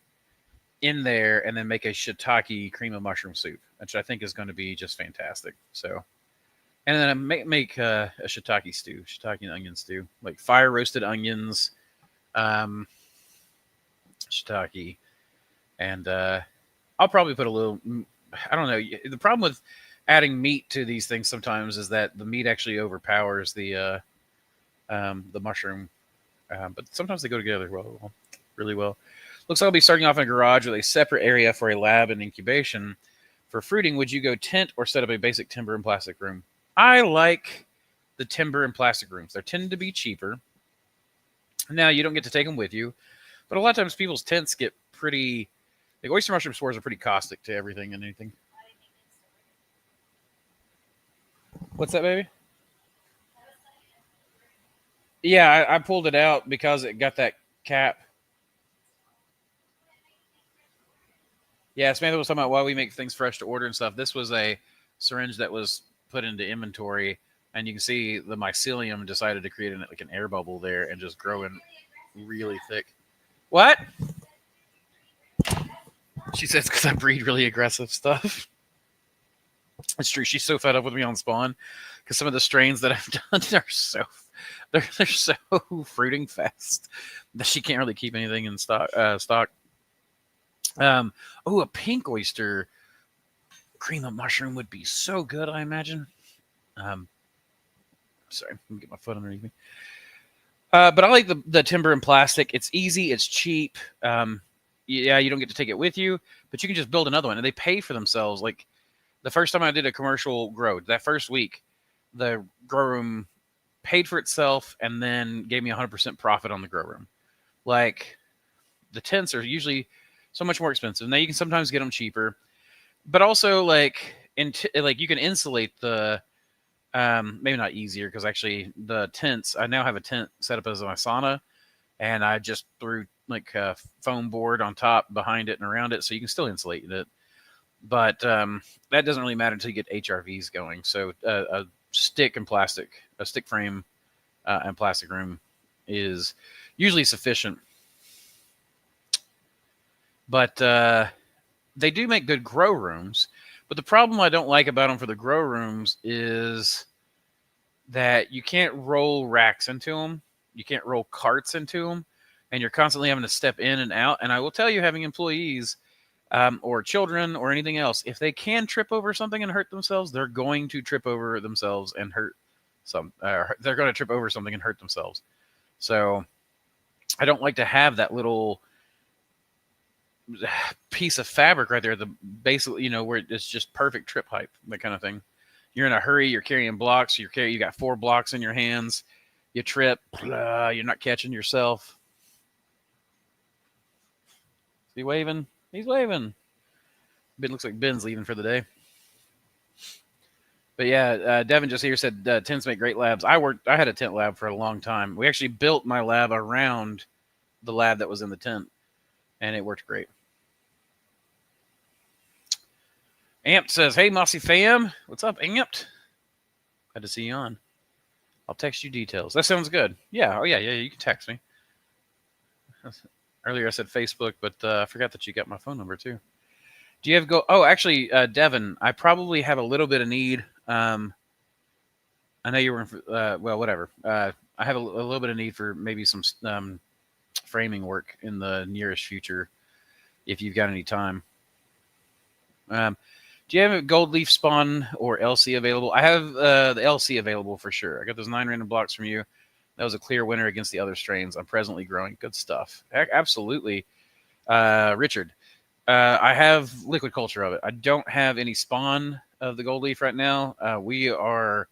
in there and then make a shiitake cream of mushroom soup, which I think is going to be just fantastic. So, and then I make a shiitake stew, shiitake and onion stew, like fire roasted onions, shiitake, and I'll probably put a little. I don't know. The problem with adding meat to these things sometimes is that the meat actually overpowers the mushroom, but sometimes they go together really well. Looks like I'll be starting off in a garage with a separate area for a lab and incubation. For fruiting, would you go tent or set up a basic timber and plastic room? I like the timber and plastic rooms. They tend to be cheaper. Now, you don't get to take them with you, but a lot of times people's tents get pretty... The oyster mushroom spores are pretty caustic to everything and anything. What's that, baby? Yeah, I pulled it out because it got that cap. Yeah, Samantha was talking about why we make things fresh to order and stuff. This was a syringe that was put into inventory, and you can see the mycelium decided to create like an air bubble there and just grow in really thick. What? She says because I breed really aggressive stuff. It's true. She's so fed up with me on Spawn because some of the strains that I've done are they're so fruiting fast that she can't really keep anything in stock. A pink oyster cream of mushroom would be so good, I imagine. Sorry, let me get my foot underneath me. But I like the timber and plastic. It's easy, it's cheap. Yeah, you don't get to take it with you, but you can just build another one, and they pay for themselves. Like the first time I did a commercial grow, that first week, the grow room paid for itself and then gave me 100% profit on the grow room. Like the tents are usually so much more expensive. Now you can sometimes get them cheaper, but also like you can insulate the maybe not easier because actually the tents. I now have a tent set up as my sauna, and I just threw like a foam board on top, behind it, and around it, so you can still insulate it. But that doesn't really matter until you get HRVs going. So a stick frame and plastic room is usually sufficient. But they do make good grow rooms. But the problem I don't like about them for the grow rooms is that you can't roll racks into them. You can't roll carts into them. And you're constantly having to step in and out. And I will tell you, having employees or children or anything else, if they can trip over something and hurt themselves, they're going to trip over themselves and hurt they're going to trip over something and hurt themselves. So I don't like to have that little piece of fabric right there, the basically, where it's just perfect trip height, that kind of thing. You're in a hurry, you're carrying blocks, you got 4 blocks in your hands, you trip, you're not catching yourself. Is he waving? He's waving. It looks like Ben's leaving for the day. But yeah, Devin just here said tents make great labs. I had a tent lab for a long time. We actually built my lab around the lab that was in the tent, and it worked great. Amped says, "Hey, Mossy fam. What's up, Amped? Glad to see you on. I'll text you details." That sounds good. Yeah. Oh, yeah. You can text me. Earlier I said Facebook, but I forgot that you got my phone number too. Do you have go? Oh, actually, Devin, I probably have a little bit of need. I know you were in, well, whatever. I have a little bit of need for maybe some framing work in the nearest future, if you've got any time. Do you have a gold leaf spawn or LC available? I have the LC available for sure. I got those 9 random blocks from you. That was a clear winner against the other strains. I'm presently growing. Good stuff. Absolutely. Richard, I have liquid culture of it. I don't have any spawn of the gold leaf right now. We are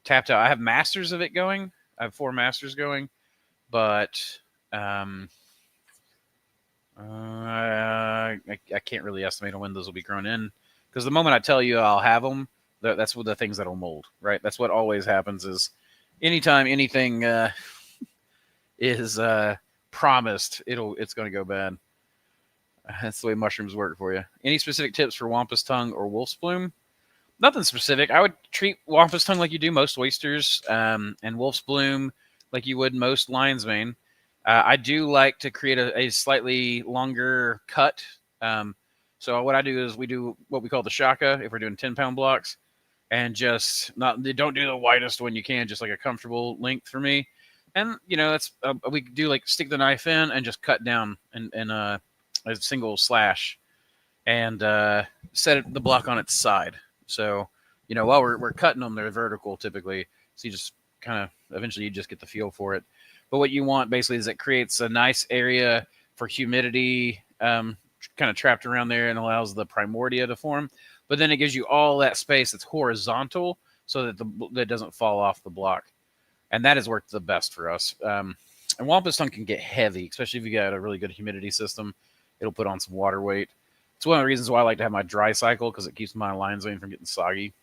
tapped out. I have masters of it going. I have 4 masters going, but I can't really estimate on when those will be grown in, because the moment I tell you I'll have them, that's what the things that'll mold, right? That's what always happens is anytime anything is promised, it's going to go bad. That's the way mushrooms work for you. Any specific tips for wampus tongue or wolf's bloom? Nothing specific. I would treat wampus tongue like you do most oysters, and wolf's bloom like you would most lion's mane. I do like to create a slightly longer cut. So what I do is we do what we call the shaka if we're doing 10-pound blocks, and just don't do the widest one you can, just like a comfortable length for me. And that's we do like stick the knife in and just cut down in a single slash, and set the block on its side. So while we're cutting them, they're vertical typically. So you just kind of eventually you just get the feel for it. But what you want basically is it creates a nice area for humidity kind of trapped around there and allows the primordia to form. But then it gives you all that space that's horizontal so that that doesn't fall off the block. And that has worked the best for us. And wampus tongue can get heavy, especially if you got a really good humidity system. It'll put on some water weight. It's one of the reasons why I like to have my dry cycle, because it keeps my lion's mane from getting soggy.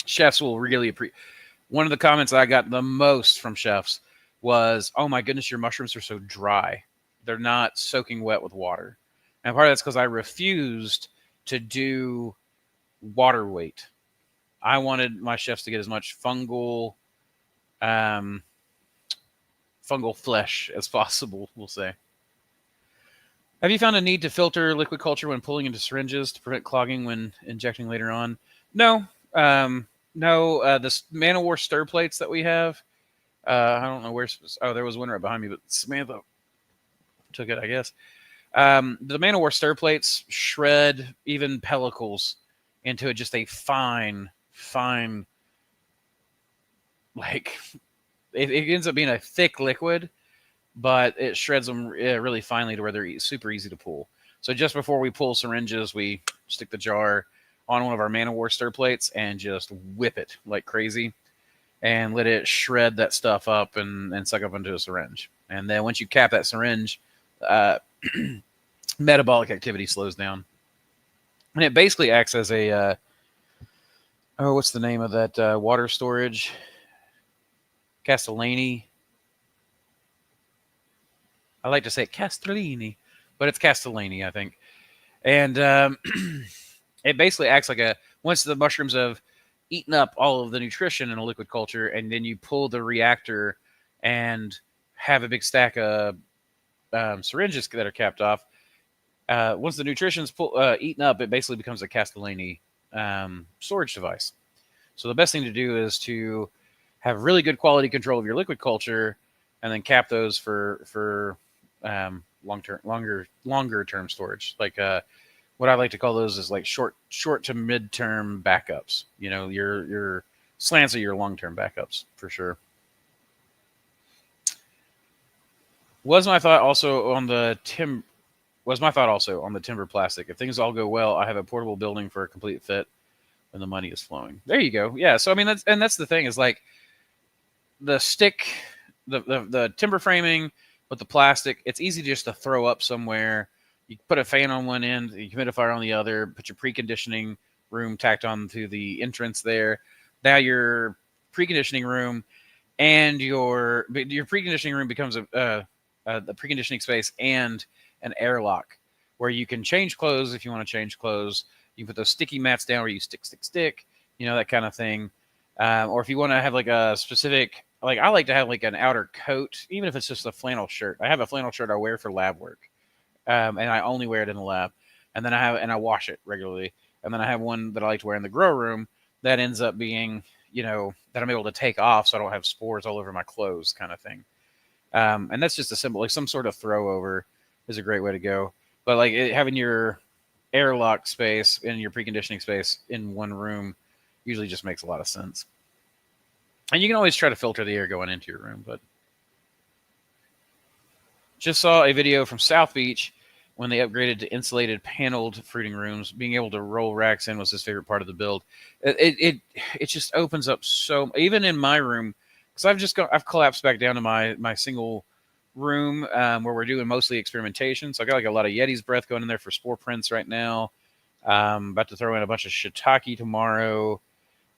Chefs will really appreciate. One of the comments I got the most from chefs was, "Oh my goodness, your mushrooms are so dry. They're not soaking wet with water." And part of that's because I refused to do water weight. I wanted my chefs to get as much fungal flesh as possible, we'll say. Have you found a need to filter liquid culture when pulling into syringes to prevent clogging when injecting later on? No. No. The Man of War stir plates that we have, I don't know where. Oh, there was one right behind me, but Samantha took it, I guess. The Man of War stir plates shred even pellicles into just a fine, like it ends up being a thick liquid, but it shreds them really finely to where they're super easy to pull. So just before we pull syringes, we stick the jar on one of our Man of War stir plates and just whip it like crazy and let it shred that stuff up and suck up into a syringe. And then once you cap that syringe, metabolic activity slows down. And it basically acts as a, what's the name of that water storage? Castellani. I like to say Castellini, but it's Castellani, I think. And it basically acts like once the mushrooms have eaten up all of the nutrition in a liquid culture, and then you pull the reactor and have a big stack of syringes that are capped off. Once the nutrition's eaten up, it basically becomes a Castellani storage device. So the best thing to do is to have really good quality control of your liquid culture, and then cap those for longer term storage. Like what I like to call those is like short to mid-term backups. Your slants are your long-term backups for sure. Was my thought also on the timber plastic? If things all go well, I have a portable building for a complete fit when the money is flowing. There you go. Yeah. So I mean, that's the thing is like the stick, the timber framing with the plastic. It's easy just to throw up somewhere. You put a fan on one end, a humidifier on the other. Put your preconditioning room tacked on to the entrance there. Now your preconditioning room and your preconditioning room becomes the preconditioning space and an airlock where you can change clothes if you want to change clothes. You can put those sticky mats down where you stick, that kind of thing. Or if you want to have like a specific, like I like to have like an outer coat, even if it's just a flannel shirt. I have a flannel shirt I wear for lab work, and I only wear it in the lab. and then I wash it regularly, and then I have one that I like to wear in the grow room that ends up being, that I'm able to take off so I don't have spores all over my clothes, kind of thing. And that's just a simple, like some sort of throw over is a great way to go. But like having your airlock space and your preconditioning space in one room usually just makes a lot of sense. And you can always try to filter the air going into your room, but just saw a video from South Beach when they upgraded to insulated paneled fruiting rooms. Being able to roll racks in was his favorite part of the build. It just opens up so, even in my room, because I've collapsed back down to my single room where we're doing mostly experimentation. So I got like a lot of Yeti's breath going in there for spore prints right now. About to throw in a bunch of shiitake tomorrow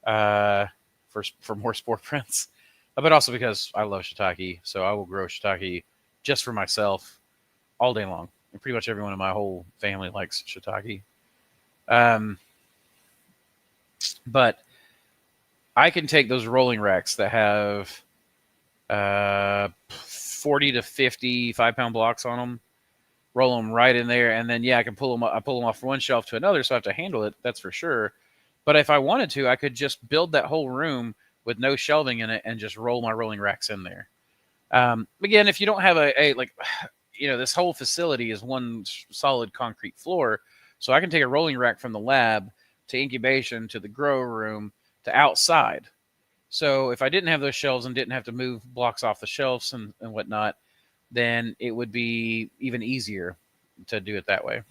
for more spore prints, but also because I love shiitake, so I will grow shiitake just for myself all day long. And pretty much everyone in my whole family likes shiitake. But I can take those rolling racks that have 40 to 50 5-pound blocks on them, roll them right in there, and then I can pull them. I pull them off one shelf to another, so I have to handle it. That's for sure. But if I wanted to, I could just build that whole room with no shelving in it and just roll my rolling racks in there. Again, if you don't have this whole facility is one solid concrete floor, so I can take a rolling rack from the lab to incubation to the grow room to outside. So if I didn't have those shelves and didn't have to move blocks off the shelves and whatnot, then it would be even easier to do it that way.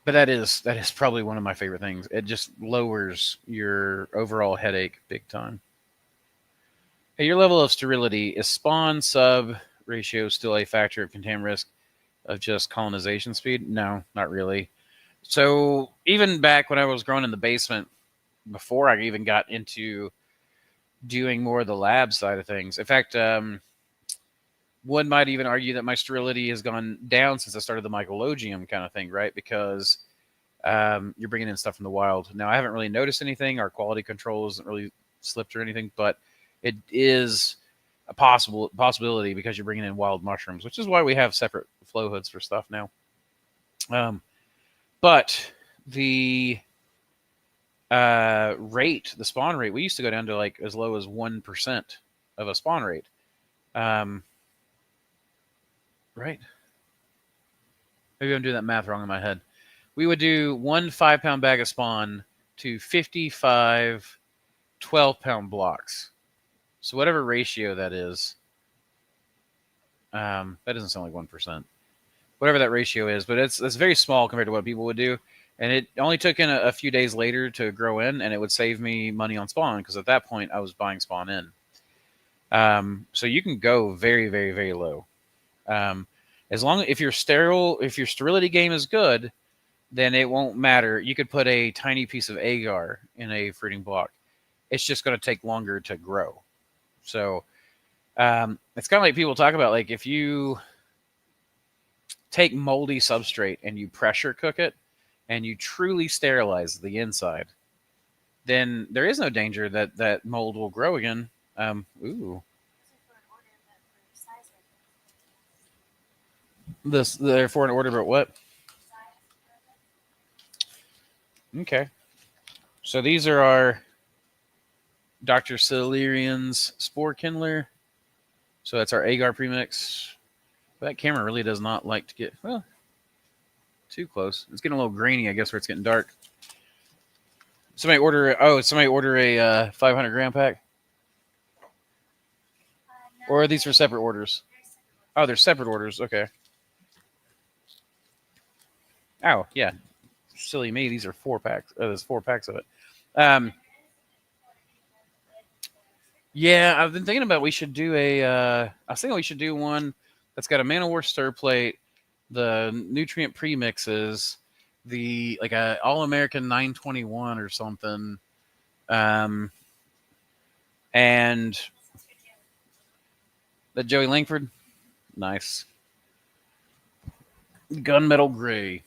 But that is probably one of my favorite things. It just lowers your overall headache big time. Hey, your level of sterility, is spawn sub ratio still a factor of contaminant risk of just colonization speed? No, not really. So even back when I was growing in the basement, before I even got into doing more of the lab side of things. In fact, one might even argue that my sterility has gone down since I started the mycologium kind of thing, right? Because you're bringing in stuff from the wild. Now, I haven't really noticed anything. Our quality control hasn't really slipped or anything, but it is a possibility because you're bringing in wild mushrooms, which is why we have separate flow hoods for stuff now. But the the spawn rate, we used to go down to like as low as 1% of a spawn rate. Right? Maybe I'm doing that math wrong in my head. We would do 1 5-pound bag of spawn to 55 12-pound blocks. So whatever ratio that is, that doesn't sound like 1%. Whatever that ratio is, but it's very small compared to what people would do. And it only took in a few days later to grow in, and it would save me money on spawn because at that point I was buying spawn in. So you can go very, very, very low. As long as if your sterility game is good, then it won't matter. You could put a tiny piece of agar in a fruiting block. It's just going to take longer to grow. So it's kind of like people talk about, like if you take moldy substrate and you pressure cook it and you truly sterilize the inside, then there is no danger that mold will grow again. Therefore an order about what? Okay. So these are our Dr. Celerian's Spore Kindler. So that's our agar premix. That camera really does not like to get, too close. It's getting a little grainy, I guess, where it's getting dark. Somebody order a 500 gram pack? Or are these for separate orders? Oh, they're separate orders. Okay. Oh, yeah. Silly me. These are 4 packs. There's 4 packs of it. Yeah, I've been thinking about we should do I was thinking we should do one that's got a Man o' War stir plate, the nutrient premixes, the like a All-American 921 or something, and the Joey Langford, nice. Gunmetal gray.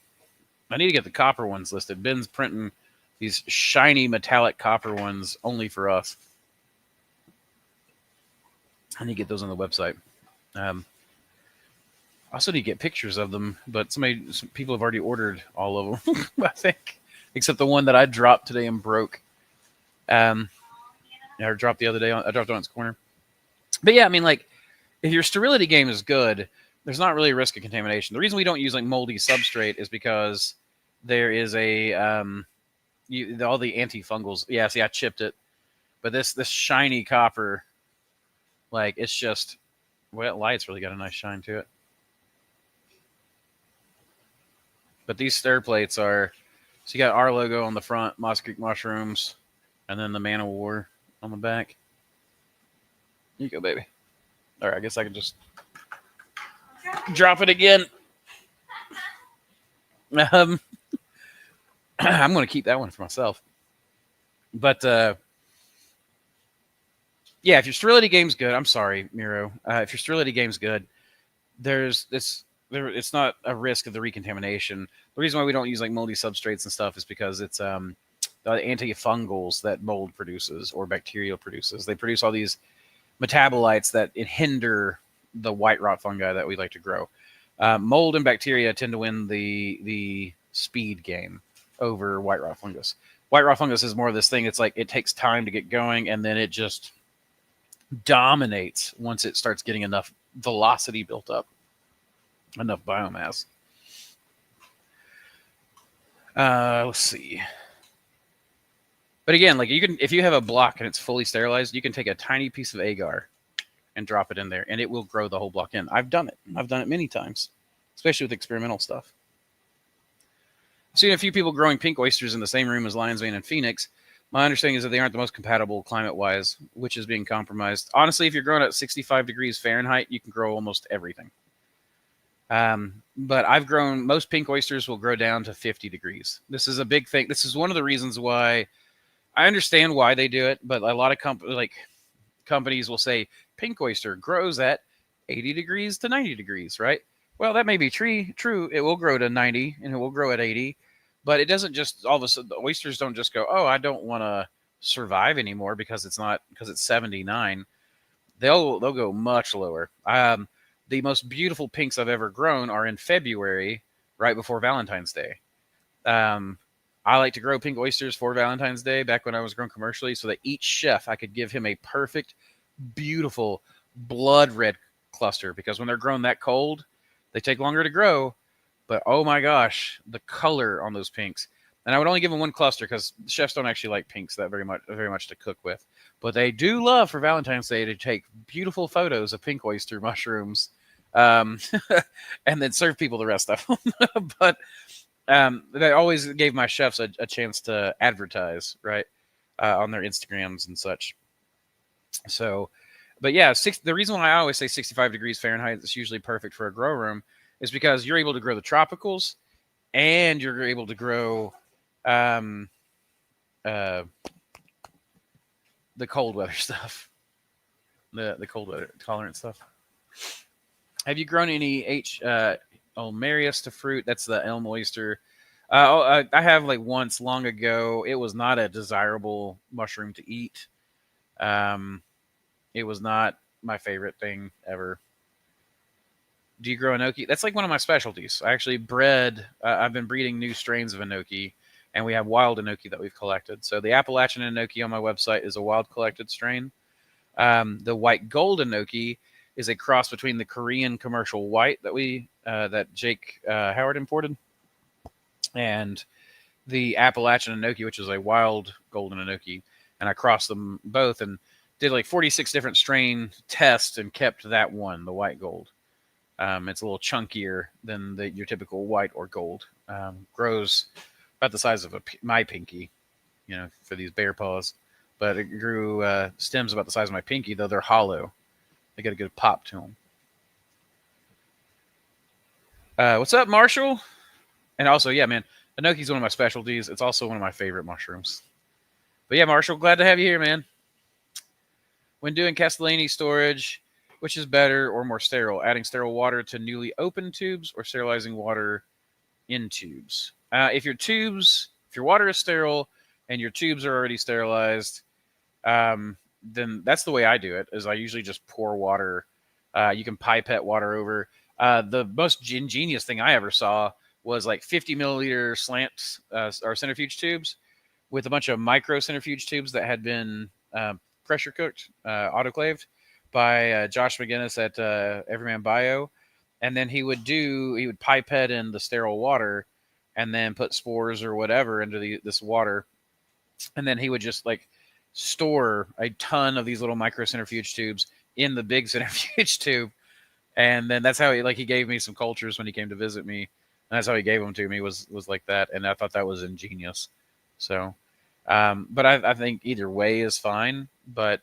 I need to get the copper ones listed. Ben's printing these shiny metallic copper ones only for us. I need to get those on the website. I also need to get pictures of them, but some people have already ordered all of them, I think, except the one that I dropped today and broke. Yeah, I dropped the other day. I dropped it on its corner. But yeah, I mean, like, if your sterility game is good, there's not really a risk of contamination. The reason we don't use like moldy substrate is because there is a all the antifungals. Yeah, see, I chipped it, but this shiny copper, like, it's just, well, light's really got a nice shine to it. But these stir plates are, so you got our logo on the front, Mossy Creek Mushrooms, and then the Man of War on the back. Here you go, baby. All right, I guess I can just drop it again. I'm going to keep that one for myself. But yeah, if your sterility game's good, I'm sorry, Miro. If your sterility game's good, it's not a risk of the recontamination. The reason why we don't use like moldy substrates and stuff is because it's the antifungals that mold produces or bacteria produces. They produce all these metabolites that hinder the white rot fungi that we like to grow. Mold and bacteria tend to win the speed game over white rot fungus. White rot fungus is more of this thing. It's like it takes time to get going, and then it just dominates once it starts getting enough velocity built up, enough biomass. Let's see. But again, like, you can, if you have a block and it's fully sterilized, you can take a tiny piece of agar and drop it in there, and it will grow the whole block in. I've done it. I've done it many times, especially with experimental stuff. I've seen a few people growing pink oysters in the same room as lion's mane and phoenix. My understanding is that they aren't the most compatible climate-wise, which is being compromised. Honestly, if you're growing at 65 degrees Fahrenheit, you can grow almost everything. But I've grown, most pink oysters will grow down to 50 degrees. This is a big thing. This is one of the reasons why I understand why they do it, but a lot of companies will say pink oyster grows at 80 degrees to 90 degrees, right? Well, that may be true. It will grow to 90 and it will grow at 80, but it doesn't just all of a sudden, the oysters don't just go, oh, I don't want to survive anymore because it's 79. They'll go much lower. The most beautiful pinks I've ever grown are in February, right before Valentine's Day. I like to grow pink oysters for Valentine's Day back when I was growing commercially, so that each chef, I could give him a perfect, beautiful, blood red cluster, because when they're grown that cold, they take longer to grow, but oh my gosh, the color on those pinks. And I would only give them one cluster because chefs don't actually like pinks that very much to cook with. But they do love for Valentine's Day to take beautiful photos of pink oyster mushrooms and then serve people the rest of them. But that always gave my chefs a chance to advertise, right, on their Instagrams and such. So, but yeah, the reason why I always say 65 degrees Fahrenheit is usually perfect for a grow room is because you're able to grow the tropicals and you're able to grow the cold weather stuff, the cold weather tolerant stuff. Have you grown any Ulmarius to fruit? That's the elm oyster. I have, like, once long ago. It was not a desirable mushroom to eat. It was not my favorite thing ever. Do you grow enoki? That's like one of my specialties. I actually I've been breeding new strains of enoki, and we have wild enoki that we've collected. So the Appalachian enoki on my website is a wild collected strain. The white gold enoki is a cross between the Korean commercial white that Jake Howard imported and the Appalachian enoki, which is a wild golden enoki. And I crossed them both and did like 46 different strain tests and kept that one, the white gold. It's a little chunkier than your typical white or gold. Grows about the size of my pinky, for these bear paws. But it grew stems about the size of my pinky, though they're hollow. They get a good pop to them. What's up, Marshall? And also, yeah, man, enoki is one of my specialties. It's also one of my favorite mushrooms. But yeah, Marshall, glad to have you here, man. When doing Castellani storage, which is better or more sterile? Adding sterile water to newly opened tubes or sterilizing water in tubes? If your water is sterile and your tubes are already sterilized, then that's the way I do it. Is I usually just pour water. You can pipette water over. The most ingenious thing I ever saw was like 50 milliliter slants or centrifuge tubes with a bunch of micro centrifuge tubes that had been pressure cooked, autoclaved by Josh McGinnis at Everyman Bio. And then he would pipette in the sterile water and then put spores or whatever into this water. And then he would just like store a ton of these little micro centrifuge tubes in the big centrifuge tube. And then that's how he gave me some cultures when he came to visit me. And that's how he gave them to me was like that. And I thought that was ingenious. So, but I think either way is fine. But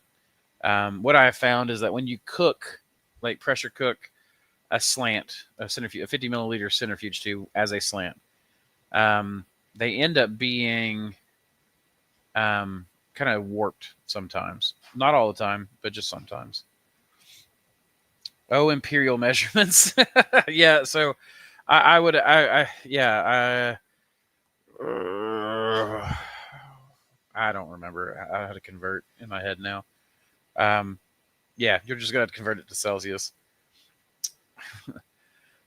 what I have found is that when you cook, like pressure cook a slant, a 50 milliliter centrifuge tube as a slant, they end up being kind of warped sometimes. Not all the time, but just sometimes. Oh, imperial measurements. Yeah, so I would, yeah, I don't remember how to convert in my head now. Yeah, you're just going to convert it to Celsius.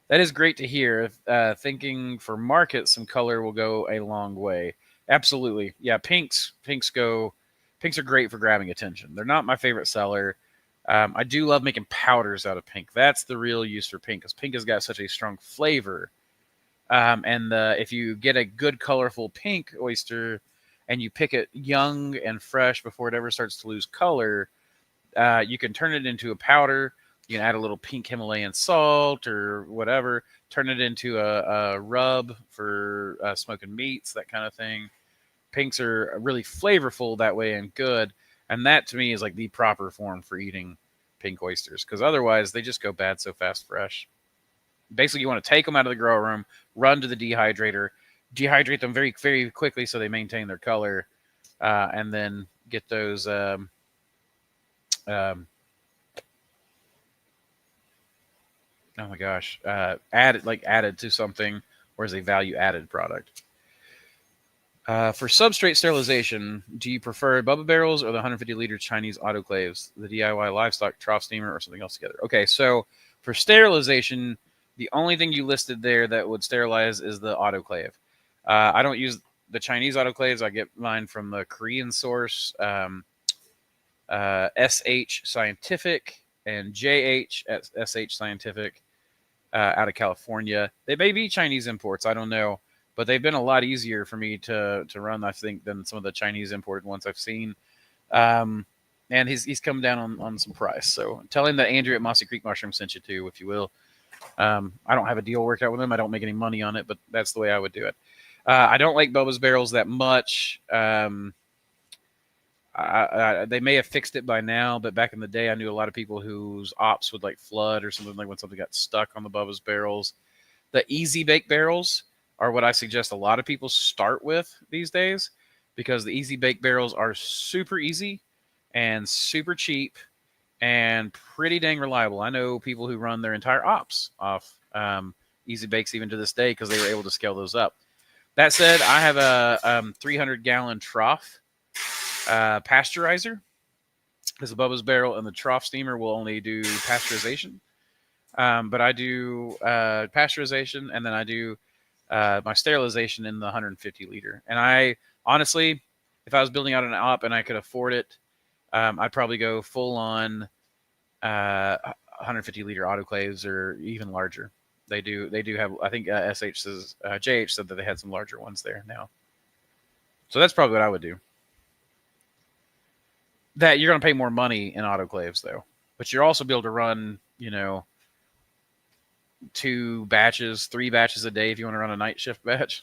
That is great to hear. Thinking for market, some color will go a long way. Absolutely. Yeah, pinks are great for grabbing attention. They're not my favorite seller. I do love making powders out of pink. That's the real use for pink, because pink has got such a strong flavor. And if you get a good, colorful pink oyster and you pick it young and fresh before it ever starts to lose color, you can turn it into a powder. You can add a little pink Himalayan salt or whatever, turn it into a rub for smoking meats, that kind of thing. Pinks are really flavorful that way and good. And that, to me, is like the proper form for eating pink oysters, because otherwise they just go bad so fast fresh. Basically, you want to take them out of the grow room, run to the dehydrator, dehydrate them very, very quickly so they maintain their color, and then get those oh my gosh, added to something or as a value-added product. For substrate sterilization, do you prefer Bubba barrels or the 150-liter Chinese autoclaves, the DIY livestock trough steamer, or something else together? Okay, so for sterilization, the only thing you listed there that would sterilize is the autoclave. I don't use the Chinese autoclaves. I get mine from the Korean source, SH Scientific and JH at SH Scientific out of California. They may be Chinese imports. I don't know. But they've been a lot easier for me to run, I think, than some of the Chinese imported ones I've seen. And he's come down on some price. So tell him that Andrew at Mossy Creek Mushrooms sent you too, if you will. I don't have a deal worked out with him. I don't make any money on it, but that's the way I would do it. I don't like Bubba's barrels that much. They may have fixed it by now, but back in the day, I knew a lot of people whose ops would like flood or something, like when something got stuck on the Bubba's barrels. The easy bake barrels are what I suggest a lot of people start with these days, because the easy bake barrels are super easy and super cheap and pretty dang reliable. I know people who run their entire ops off easy bakes even to this day because they were able to scale those up. That said, I have a 300-gallon trough pasteurizer, because the Bubba's barrel and the trough steamer will only do pasteurization. But I do pasteurization, and then I do my sterilization in the 150 liter. And I honestly, if I was building out an op and I could afford it, I'd probably go full on 150 liter autoclaves or even larger. They do have, I think SH says, JH said that they had some larger ones there now. So that's probably what I would do. That you're going to pay more money in autoclaves though, but you're also be able to run, 2 batches, 3 batches a day if you want to run a night shift batch.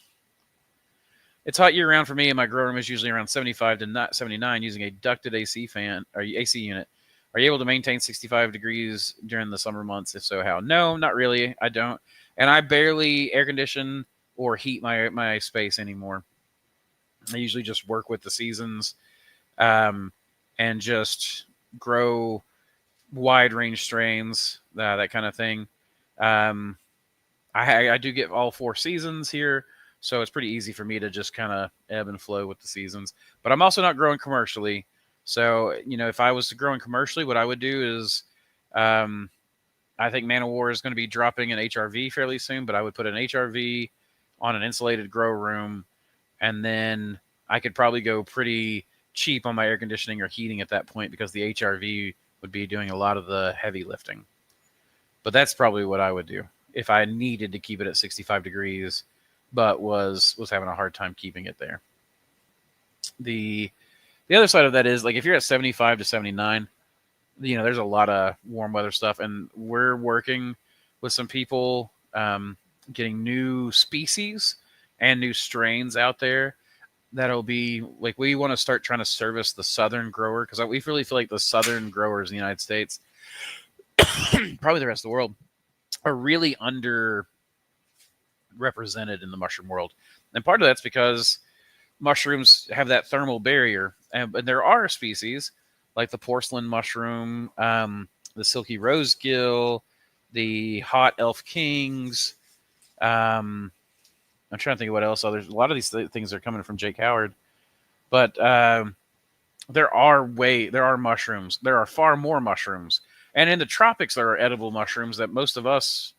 It's hot year round for me, and my grow room is usually around 75 to 79 using a ducted AC fan or AC unit. Are you able to maintain 65 degrees during the summer months? If so, how? No, not really. I don't. And I barely air condition or heat my space anymore. I usually just work with the seasons and just grow wide range strains, that kind of thing. I do get all 4 seasons here, so it's pretty easy for me to just kind of ebb and flow with the seasons. But I'm also not growing commercially. So, if I was to growing commercially, what I would do is I think Man of War is going to be dropping an HRV fairly soon, but I would put an HRV on an insulated grow room, and then I could probably go pretty cheap on my air conditioning or heating at that point because the HRV would be doing a lot of the heavy lifting. But that's probably what I would do if I needed to keep it at 65 degrees, but was having a hard time keeping it there. The other side of that is, like, if you're at 75 to 79, there's a lot of warm weather stuff, and we're working with some people getting new species and new strains out there that'll be like, we want to start trying to service the southern grower, because we really feel like the southern growers in the United States, probably the rest of the world, are really underrepresented in the mushroom world. And part of that's because mushrooms have that thermal barrier, and there are species like the porcelain mushroom, the silky rosegill, the hot elf kings. I'm trying to think of what else. There's a lot of these things are coming from Jake Howard, but there are mushrooms. There are far more mushrooms, and in the tropics there are edible mushrooms that most of us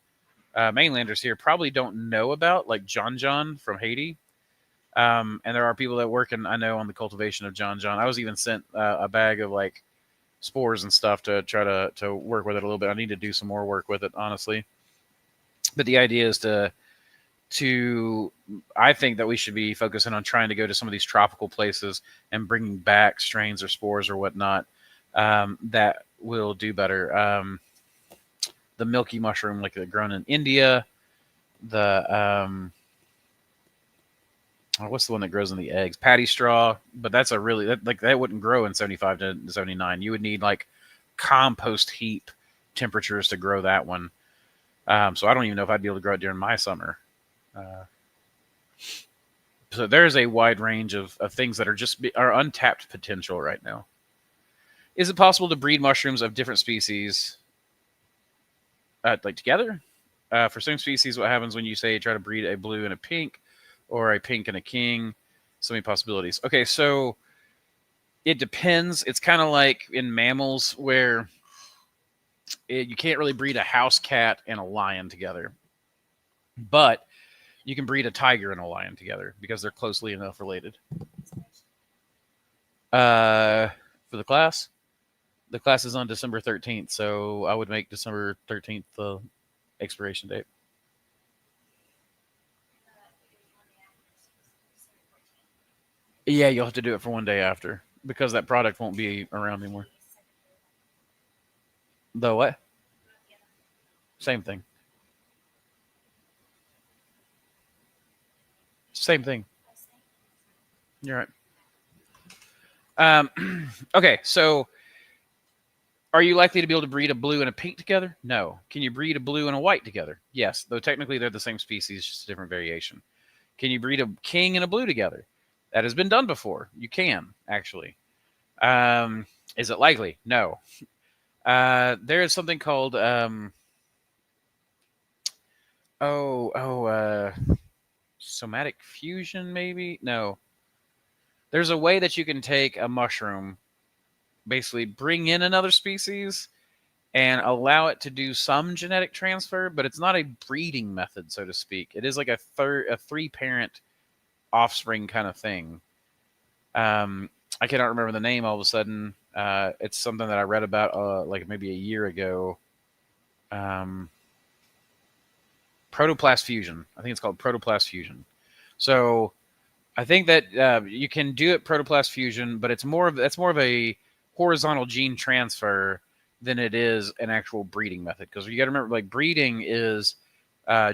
mainlanders here probably don't know about, like John from Haiti. And there are people that work I know on the cultivation of John. I was even sent a bag of like spores and stuff to try to work with it a little bit. I need to do some more work with it, honestly. But the idea is I think that we should be focusing on trying to go to some of these tropical places and bringing back strains or spores or whatnot that will do better. The milky mushroom, like grown in India, the what's the one that grows in the eggs? Patty straw, but that's that wouldn't grow in 75 to 79. You would need like compost heap temperatures to grow that one. So I don't even know if I'd be able to grow it during my summer. So there's a wide range of things that are untapped potential right now. Is it possible to breed mushrooms of different species like together? For some species, what happens when you say try to breed a blue and a pink, or a pink and a king? So many possibilities. Okay, so it depends. It's kind of like in mammals where you can't really breed a house cat and a lion together, but you can breed a tiger and a lion together because they're closely enough related. For the class is on December 13th, so I would make December 13th the expiration date. Yeah, you'll have to do it for one day after, because that product won't be around anymore. The what? Same thing. Same thing. You're right. Okay, so are you likely to be able to breed a blue and a pink together? No. Can you breed a blue and a white together? Yes, though technically they're the same species, just a different variation. Can you breed a king and a blue together? That has been done before. You can, actually. Is it likely? No. There is something called somatic fusion, maybe? No. There's a way that you can take a mushroom, basically bring in another species, and allow it to do some genetic transfer, but it's not a breeding method, so to speak. It is like a three-parent offspring kind of thing. I cannot remember the name all of a sudden. It's something that I read about like maybe a year ago. Protoplast fusion. I think it's called protoplast fusion. So I think that you can do it protoplast fusion, but that's more of a horizontal gene transfer than it is an actual breeding method. Because you got to remember, like, breeding is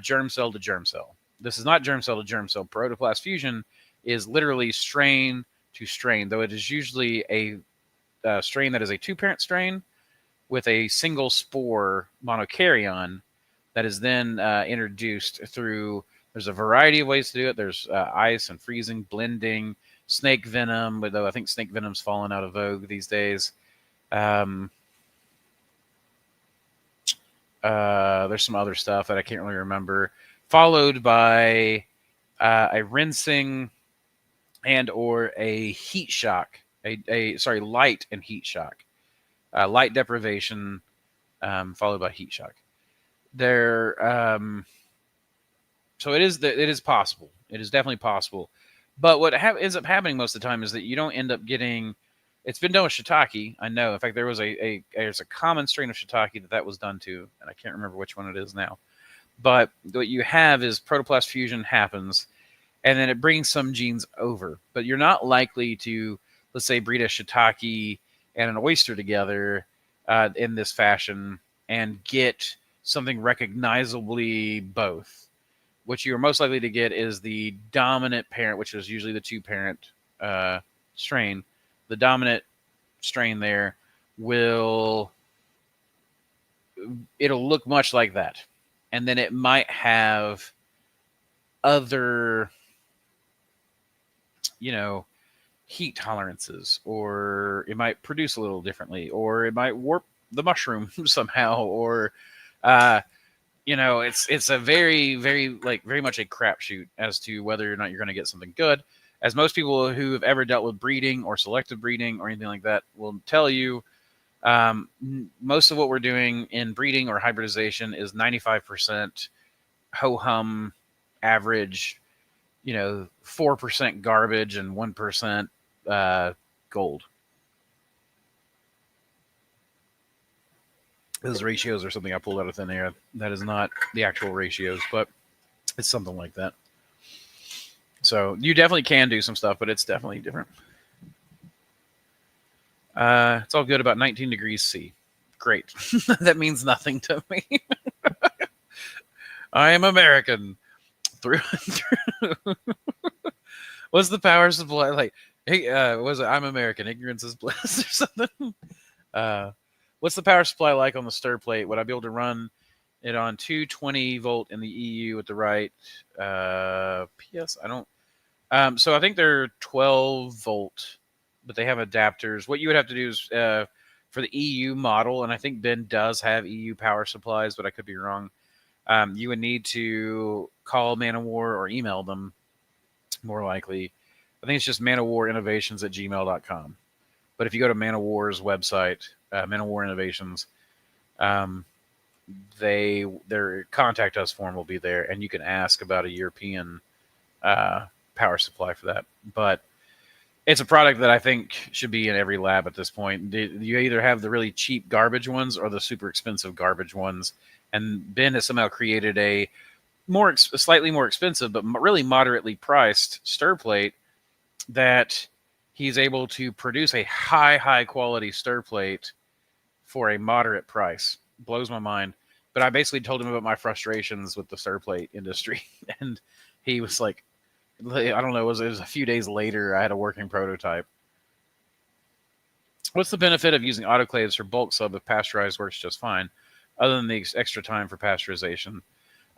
germ cell to germ cell. This is not germ cell to germ cell. Protoplast fusion is literally strain to strain, though it is usually a strain that is a two-parent strain with a single spore monokaryon that is then introduced through. There's a variety of ways to do it. There's ice and freezing, blending, snake venom, though I think snake venom's fallen out of vogue these days. There's some other stuff that I can't really remember, followed by a rinsing and or a heat shock, light and heat shock, light deprivation, followed by heat shock. There, so it is possible. It is definitely possible. But what ends up happening most of the time is that you don't end up getting. It's been done with shiitake. I know. In fact, there was there's a common strain of shiitake that was done to, and I can't remember which one it is now. But what you have is protoplast fusion happens, and then it brings some genes over. But you're not likely to, let's say, breed a shiitake and an oyster together in this fashion and get something recognizably both. What you are most likely to get is the dominant parent, which is usually the two-parent strain. The dominant strain there it'll look much like that. And then it might have other, heat tolerances, or it might produce a little differently, or it might warp the mushroom somehow, or it's a very, very, very much a crapshoot as to whether or not you're going to get something good. As most people who have ever dealt with breeding or selective breeding or anything like that will tell you, most of what we're doing in breeding or hybridization is 95% ho-hum average, 4% garbage and 1% gold. Those ratios are something I pulled out of thin air. That is not the actual ratios, but it's something like that. So you definitely can do some stuff, but it's definitely different. It's all good about 19 degrees C. Great. That means nothing to me. I am American. Through and through. What's the power supply like? Hey, was it I'm American, ignorance is bliss or something? What's the power supply like on the stir plate? Would I be able to run it on 220 volt in the EU with the right PS? I don't. So I think they're 12 volt, but they have adapters. What you would have to do is for the EU model, and I think Ben does have EU power supplies, but I could be wrong. You would need to call Man of War or email them, more likely. I think it's just manofwarinnovations@gmail.com. But if you go to Man of War's website, Man of War Innovations, their contact us form will be there, and you can ask about a European power supply for that. But it's a product that I think should be in every lab at this point. You either have the really cheap garbage ones or the super expensive garbage ones. And Ben has somehow created a slightly more expensive, but really moderately priced stir plate that he's able to produce a high quality stir plate for a moderate price. Blows my mind. But I basically told him about my frustrations with the stir plate industry. And he was like, I don't know, it was a few days later, I had a working prototype. What's the benefit of using autoclaves for bulk sub if pasteurized works just fine, other than the extra time for pasteurization?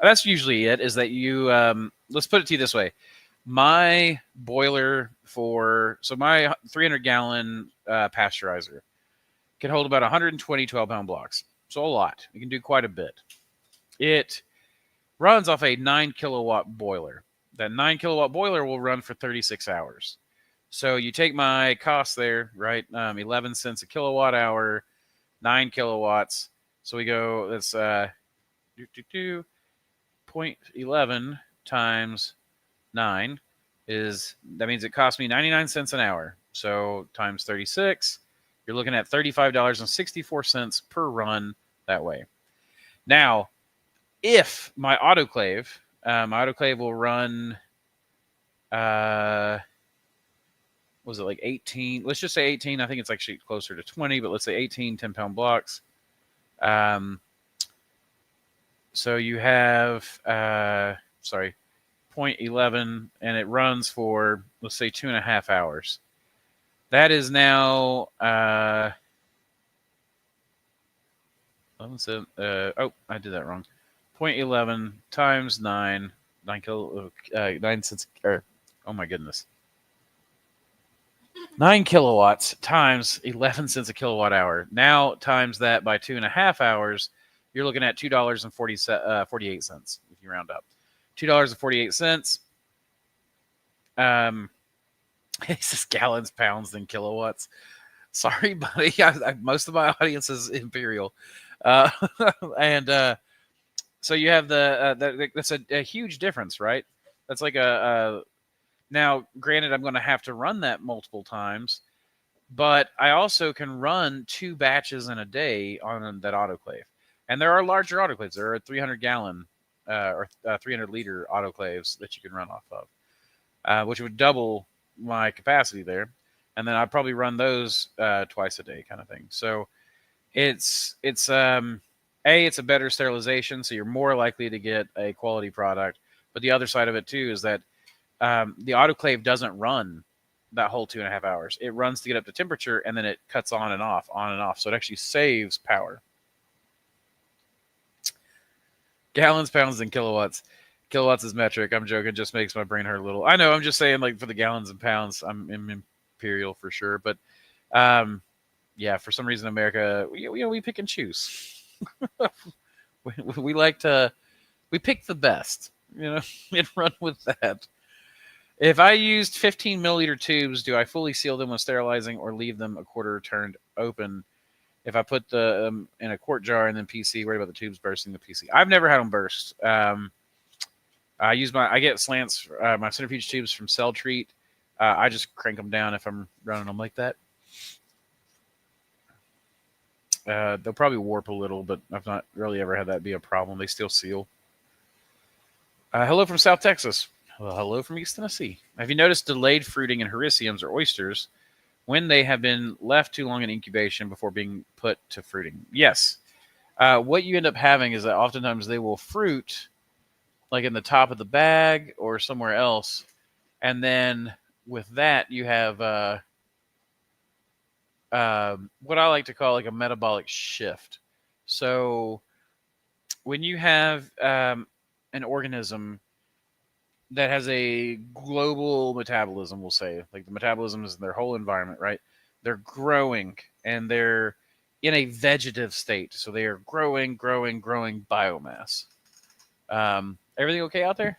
That's usually it, is that you, let's put it to you this way. My boiler my 300-gallon pasteurizer can hold about 120 12-pound blocks. So a lot. You can do quite a bit. It runs off a 9-kilowatt boiler. That 9-kilowatt boiler will run for 36 hours. So you take my cost there, right? 11 cents a kilowatt hour, 9 kilowatts. So we go, that's 0.11 times 9 that means it cost me 99 cents an hour. So times 36, you're looking at $35.64 per run that way. Now, if my autoclave will run, was it like 18? Let's just say 18. I think it's actually closer to 20, but let's say 18 10-pound blocks. So you have, 0.11, and it runs for, let's say, 2.5 hours. That is now, I did that wrong. 0.11 times 9 cents, oh my goodness. 9 kilowatts times 11 cents a kilowatt hour. Now times that by 2.5 hours, you're looking at $2.48 if you round up. $2.48. It's just gallons, pounds, than kilowatts. Sorry, buddy. Most of my audience is imperial, and So you have that's a huge difference, right? That's like now, granted, I'm going to have to run that multiple times, but I also can run 2 batches in a day on that autoclave. And there are larger autoclaves. There are 300-gallon or 300-liter autoclaves that you can run off of, which would double my capacity there. And then I'd probably run those twice a day, kind of thing. So it's a better sterilization, so you're more likely to get a quality product. But the other side of it too is that the autoclave doesn't run that whole 2.5 hours. It runs to get up to temperature, and then it cuts on and off. So it actually saves power. Gallons, pounds, and kilowatts. Kilowatts is metric. I'm joking. Just makes my brain hurt a little. I know. I'm just saying, like, for the gallons and pounds, I'm imperial for sure. But yeah, for some reason, America, we pick and choose. we like to, we pick the best, and run with that. If I used 15 milliliter tubes, do I fully seal them when sterilizing or leave them a quarter turned open? If I put them in a quart jar and then PC, worried about the tubes bursting the PC. I've never had them burst. I get slants, my centrifuge tubes from Cell Treat. I just crank them down if I'm running them like that. They'll probably warp a little, but I've not really ever had that be a problem. They still seal. Hello from South Texas. Well, hello from East Tennessee. Have you noticed delayed fruiting in hericiums or oysters when they have been left too long in incubation before being put to fruiting? Yes. What you end up having is that oftentimes they will fruit like in the top of the bag or somewhere else. And then with that, you have what I like to call like a metabolic shift. So when you have an organism that has a global metabolism, we'll say, like the metabolism is in their whole environment, right? They're growing and they're in a vegetative state. So they are growing biomass. Everything okay out there?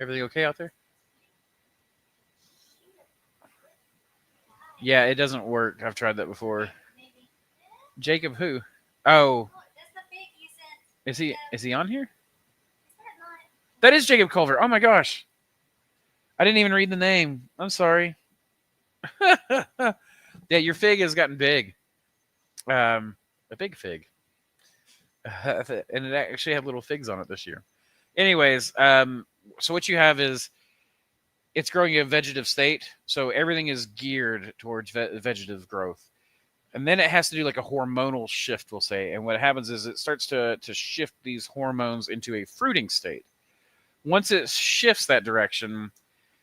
Everything okay out there? Yeah, it doesn't work. I've tried that before. Jacob who? Oh, is he on here? That is Jacob Culver. Oh my gosh. I didn't even read the name. I'm sorry. Yeah, your fig has gotten big. A big fig. And it actually had little figs on it this year. Anyways, so what you have is it's growing in a vegetative state. So everything is geared towards vegetative growth. And then it has to do like a hormonal shift, we'll say. And what happens is it starts to shift these hormones into a fruiting state. Once it shifts that direction,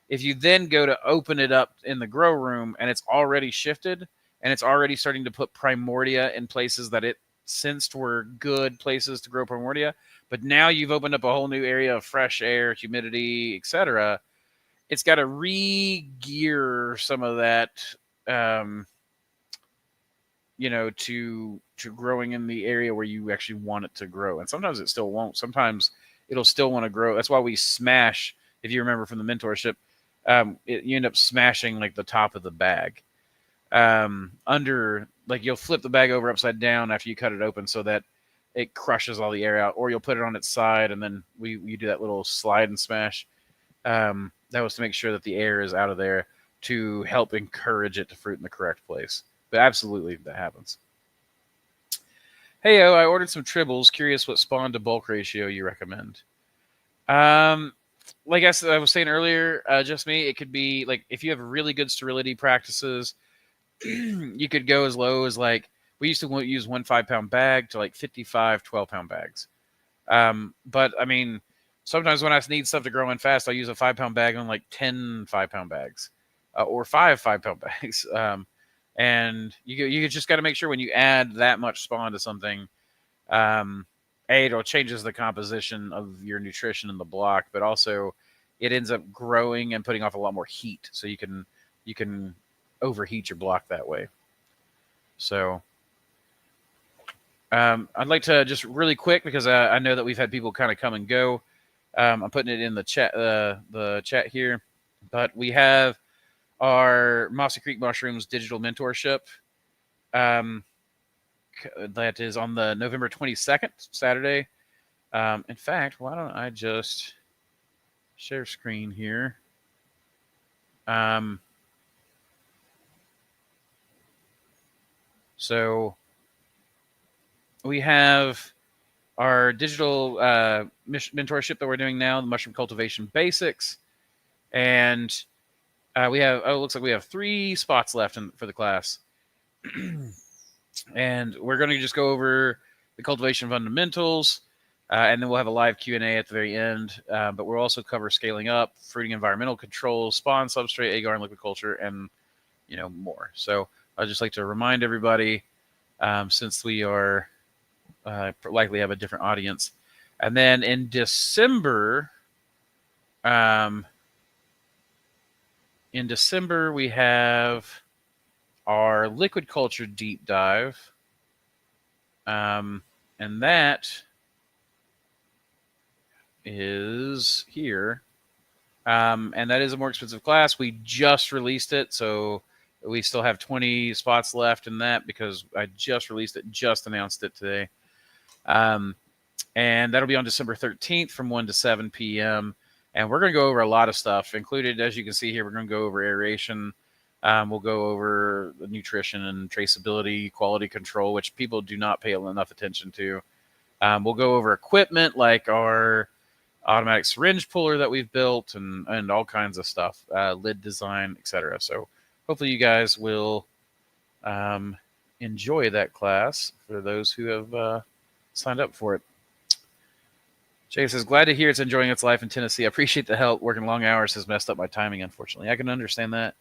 if you then go to open it up in the grow room and it's already shifted and it's already starting to put primordia in places that it sensed were good places to grow primordia, but now you've opened up a whole new area of fresh air, humidity, etc., it's got to re-gear some of that, to growing in the area where you actually want it to grow. And sometimes it still won't. Sometimes it'll still want to grow. That's why we smash, if you remember from the mentorship, you end up smashing like the top of the bag. Like you'll flip the bag over upside down after you cut it open so that it crushes all the air out, or you'll put it on its side and then you do that little slide and smash. That was to make sure that the air is out of there to help encourage it to fruit in the correct place. But absolutely, that happens. Hey, I ordered some tribbles. Curious what spawn to bulk ratio you recommend. Like I was saying earlier, just me, it could be like if you have really good sterility practices, you could go as low as like, we used to use 1 5-pound bag to like 55 12-pound bags. But I mean, sometimes when I need stuff to grow in fast, I'll use a 5-pound bag on like 10 5-pound bags, or 5 5-pound bags. And you just got to make sure when you add that much spawn to something, it changes the composition of your nutrition in the block, but also it ends up growing and putting off a lot more heat, so you can overheat your block that way. So I'd like to just really quick, because I know that we've had people kind of come and go. I'm putting it in the chat here, but we have our Mossy Creek Mushrooms digital mentorship that is on the November 22nd, Saturday. In fact, why don't I just share screen here? So we have our digital mentorship that we're doing now, the Mushroom Cultivation Basics. And we have, it looks like we have 3 spots left for the class. And we're going to just go over the cultivation fundamentals, and then we'll have a live Q&A at the very end. But we'll also cover scaling up, fruiting environmental controls, spawn, substrate, agar, and liquid culture, and more. So I'd just like to remind everybody, since we are likely have a different audience. And then in December, we have our liquid culture deep dive. And that is here. And that is a more expensive class. We just released it, so we still have 20 spots left in that because I just released it, just announced it today. And that'll be on December 13th from 1 to 7 p.m. And we're going to go over a lot of stuff, included, as you can see here, we're going to go over aeration. We'll go over the nutrition and traceability, quality control, which people do not pay enough attention to. We'll go over equipment like our automatic syringe puller that we've built and all kinds of stuff, lid design, etc. So hopefully you guys will enjoy that class for those who have signed up for it. Jay says, glad to hear it's enjoying its life in Tennessee. I appreciate the help. Working long hours has messed up my timing, unfortunately. I can understand that.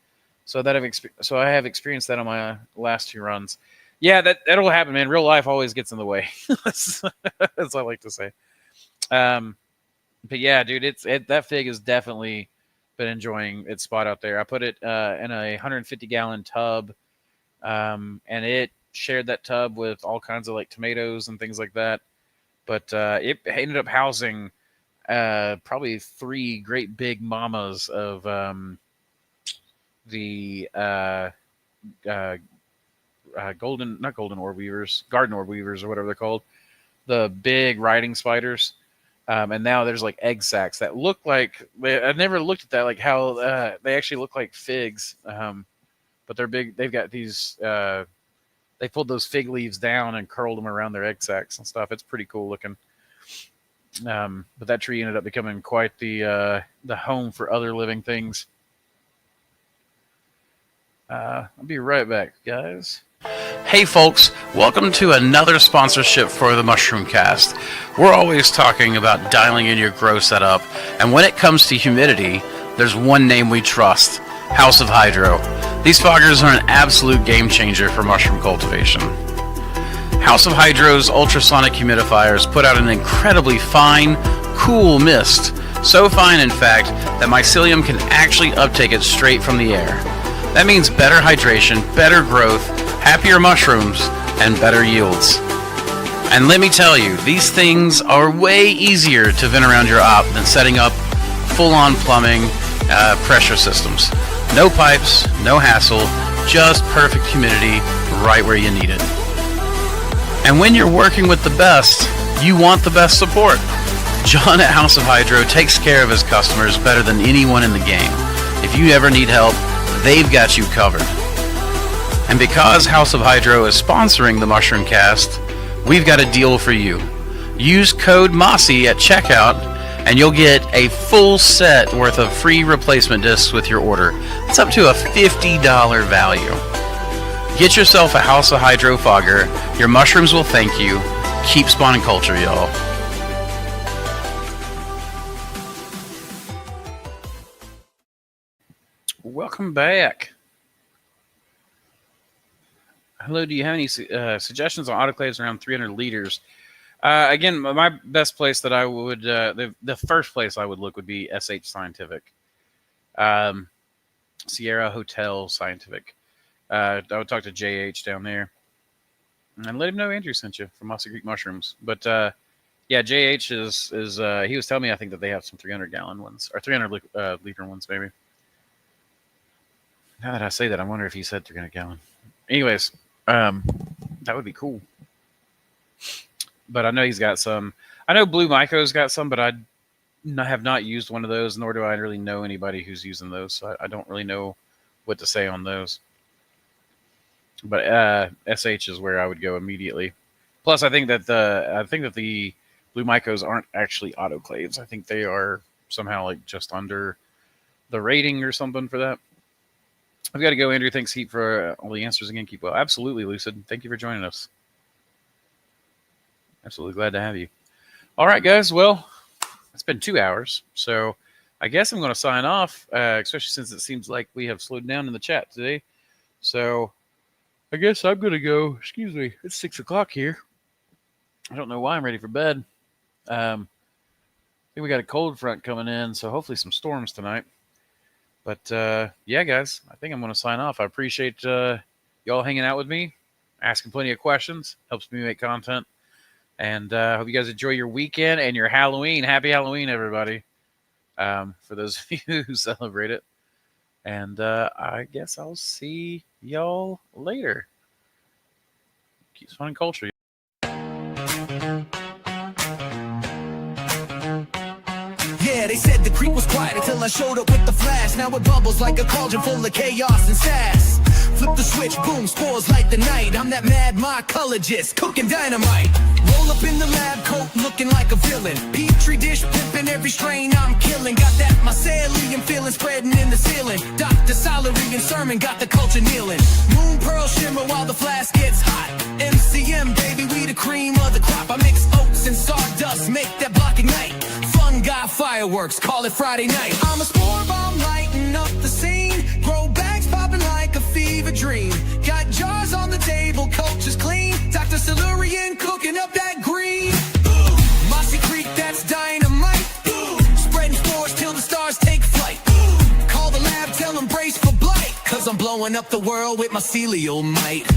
So I have experienced that on my last 2 runs. Yeah, that'll happen, man. Real life always gets in the way. That's what I like to say. But yeah, dude, that fig has definitely been enjoying its spot out there. I put it in a 150-gallon tub, and it shared that tub with all kinds of like tomatoes and things like that. But it ended up housing probably 3 great big mamas of the not golden orb weavers, garden orb weavers, or whatever they're called, the big riding spiders. And now there's like egg sacs that look like, I never looked at that, like how they actually look like figs, but they're big. They've got these, they pulled those fig leaves down and curled them around their egg sacs and stuff. It's pretty cool looking. But that tree ended up becoming quite the home for other living things. I'll be right back, guys. Hey folks, welcome to another sponsorship for the Mushroom Cast. We're always talking about dialing in your grow setup, and when it comes to humidity, there's one name we trust, House of Hydro. These foggers are an absolute game changer for mushroom cultivation. House of Hydro's ultrasonic humidifiers put out an incredibly fine, cool mist. So fine, in fact, that mycelium can actually uptake it straight from the air. That means better hydration, better growth, happier mushrooms, and better yields. And let me tell you, these things are way easier to vent around your op than setting up full-on plumbing pressure systems. No pipes, no hassle, just perfect humidity right where you need it. And when you're working with the best, you want the best support. John at House of Hydro takes care of his customers better than anyone in the game. If you ever need help, they've got you covered. And because House of Hydro is sponsoring the Mushroom Cast, we've got a deal for you. Use code Mossy at checkout and you'll get a full set worth of free replacement discs with your order. It's up to a $50 value. Get yourself a House of Hydro fogger. Your mushrooms will thank you. Keep spawning culture, y'all. Welcome back. Hello, do you have any suggestions on autoclaves around 300 liters? Again, my best place that I would, the first place I would look would be SH Scientific. Sierra Hotel Scientific. I would talk to JH down there. And let him know Andrew sent you from Mossy Creek Mushrooms. But yeah, JH is he was telling me, I think, that they have some 300-gallon ones, or 300 liter ones, maybe. Now that I say that, I wonder if he said 300-gallon. Anyways, that would be cool. but I know he's got some. I know Blue Myco's got some, but I have not used one of those, nor do I really know anybody who's using those. So I don't really know what to say on those. But SH is where I would go immediately. Plus, I think that the Blue Mycos aren't actually autoclaves. I think they are somehow like just under the rating or something for that. I've got to go. Andrew, thanks, Heat, for all the answers again. Keep well. Absolutely, Lucid. Thank you for joining us. Absolutely glad to have you. All right, guys. Well, it's been 2 hours, so I guess I'm going to sign off, especially since it seems like we have slowed down in the chat today. So I guess I'm going to go. Excuse me. It's 6 o'clock here. I don't know why I'm ready for bed. I think we got a cold front coming in, so hopefully some storms tonight. But yeah, guys, I think I'm going to sign off. I appreciate y'all hanging out with me, asking plenty of questions. Helps me make content. And I hope you guys enjoy your weekend and your Halloween. Happy Halloween, everybody. For those of you who celebrate it. And I guess I'll see y'all later. Keeps fun and culture. Yeah, they said the creek was quiet until I showed up with the flash. Now it bubbles like a cauldron full of chaos and sass. Flip the switch, boom, spores light the night. I'm that mad mycologist, cooking dynamite. Roll up in the lab coat, looking like a villain. Petri dish, pimping every strain I'm killing. Got that mycelial feeling spreading in the ceiling. Dr. Solary and Sermon got the culture kneeling. Moon pearl shimmer while the flask gets hot. MCM, baby, we the cream of the crop. I mix oats and sawdust, make that block ignite. Fun guy fireworks, call it Friday night. I'm a spore bomb lighting up the scene. Grow bags popping like a fever dream. Got jars on the table, culture's clean. Dr. Silurian cooking up that green. Boom. Mossy Creek, that's dynamite. Boom. Spreading spores till the stars take flight. Boom. Call the lab, tell them brace for blight. Cause I'm blowing up the world with mycelial might.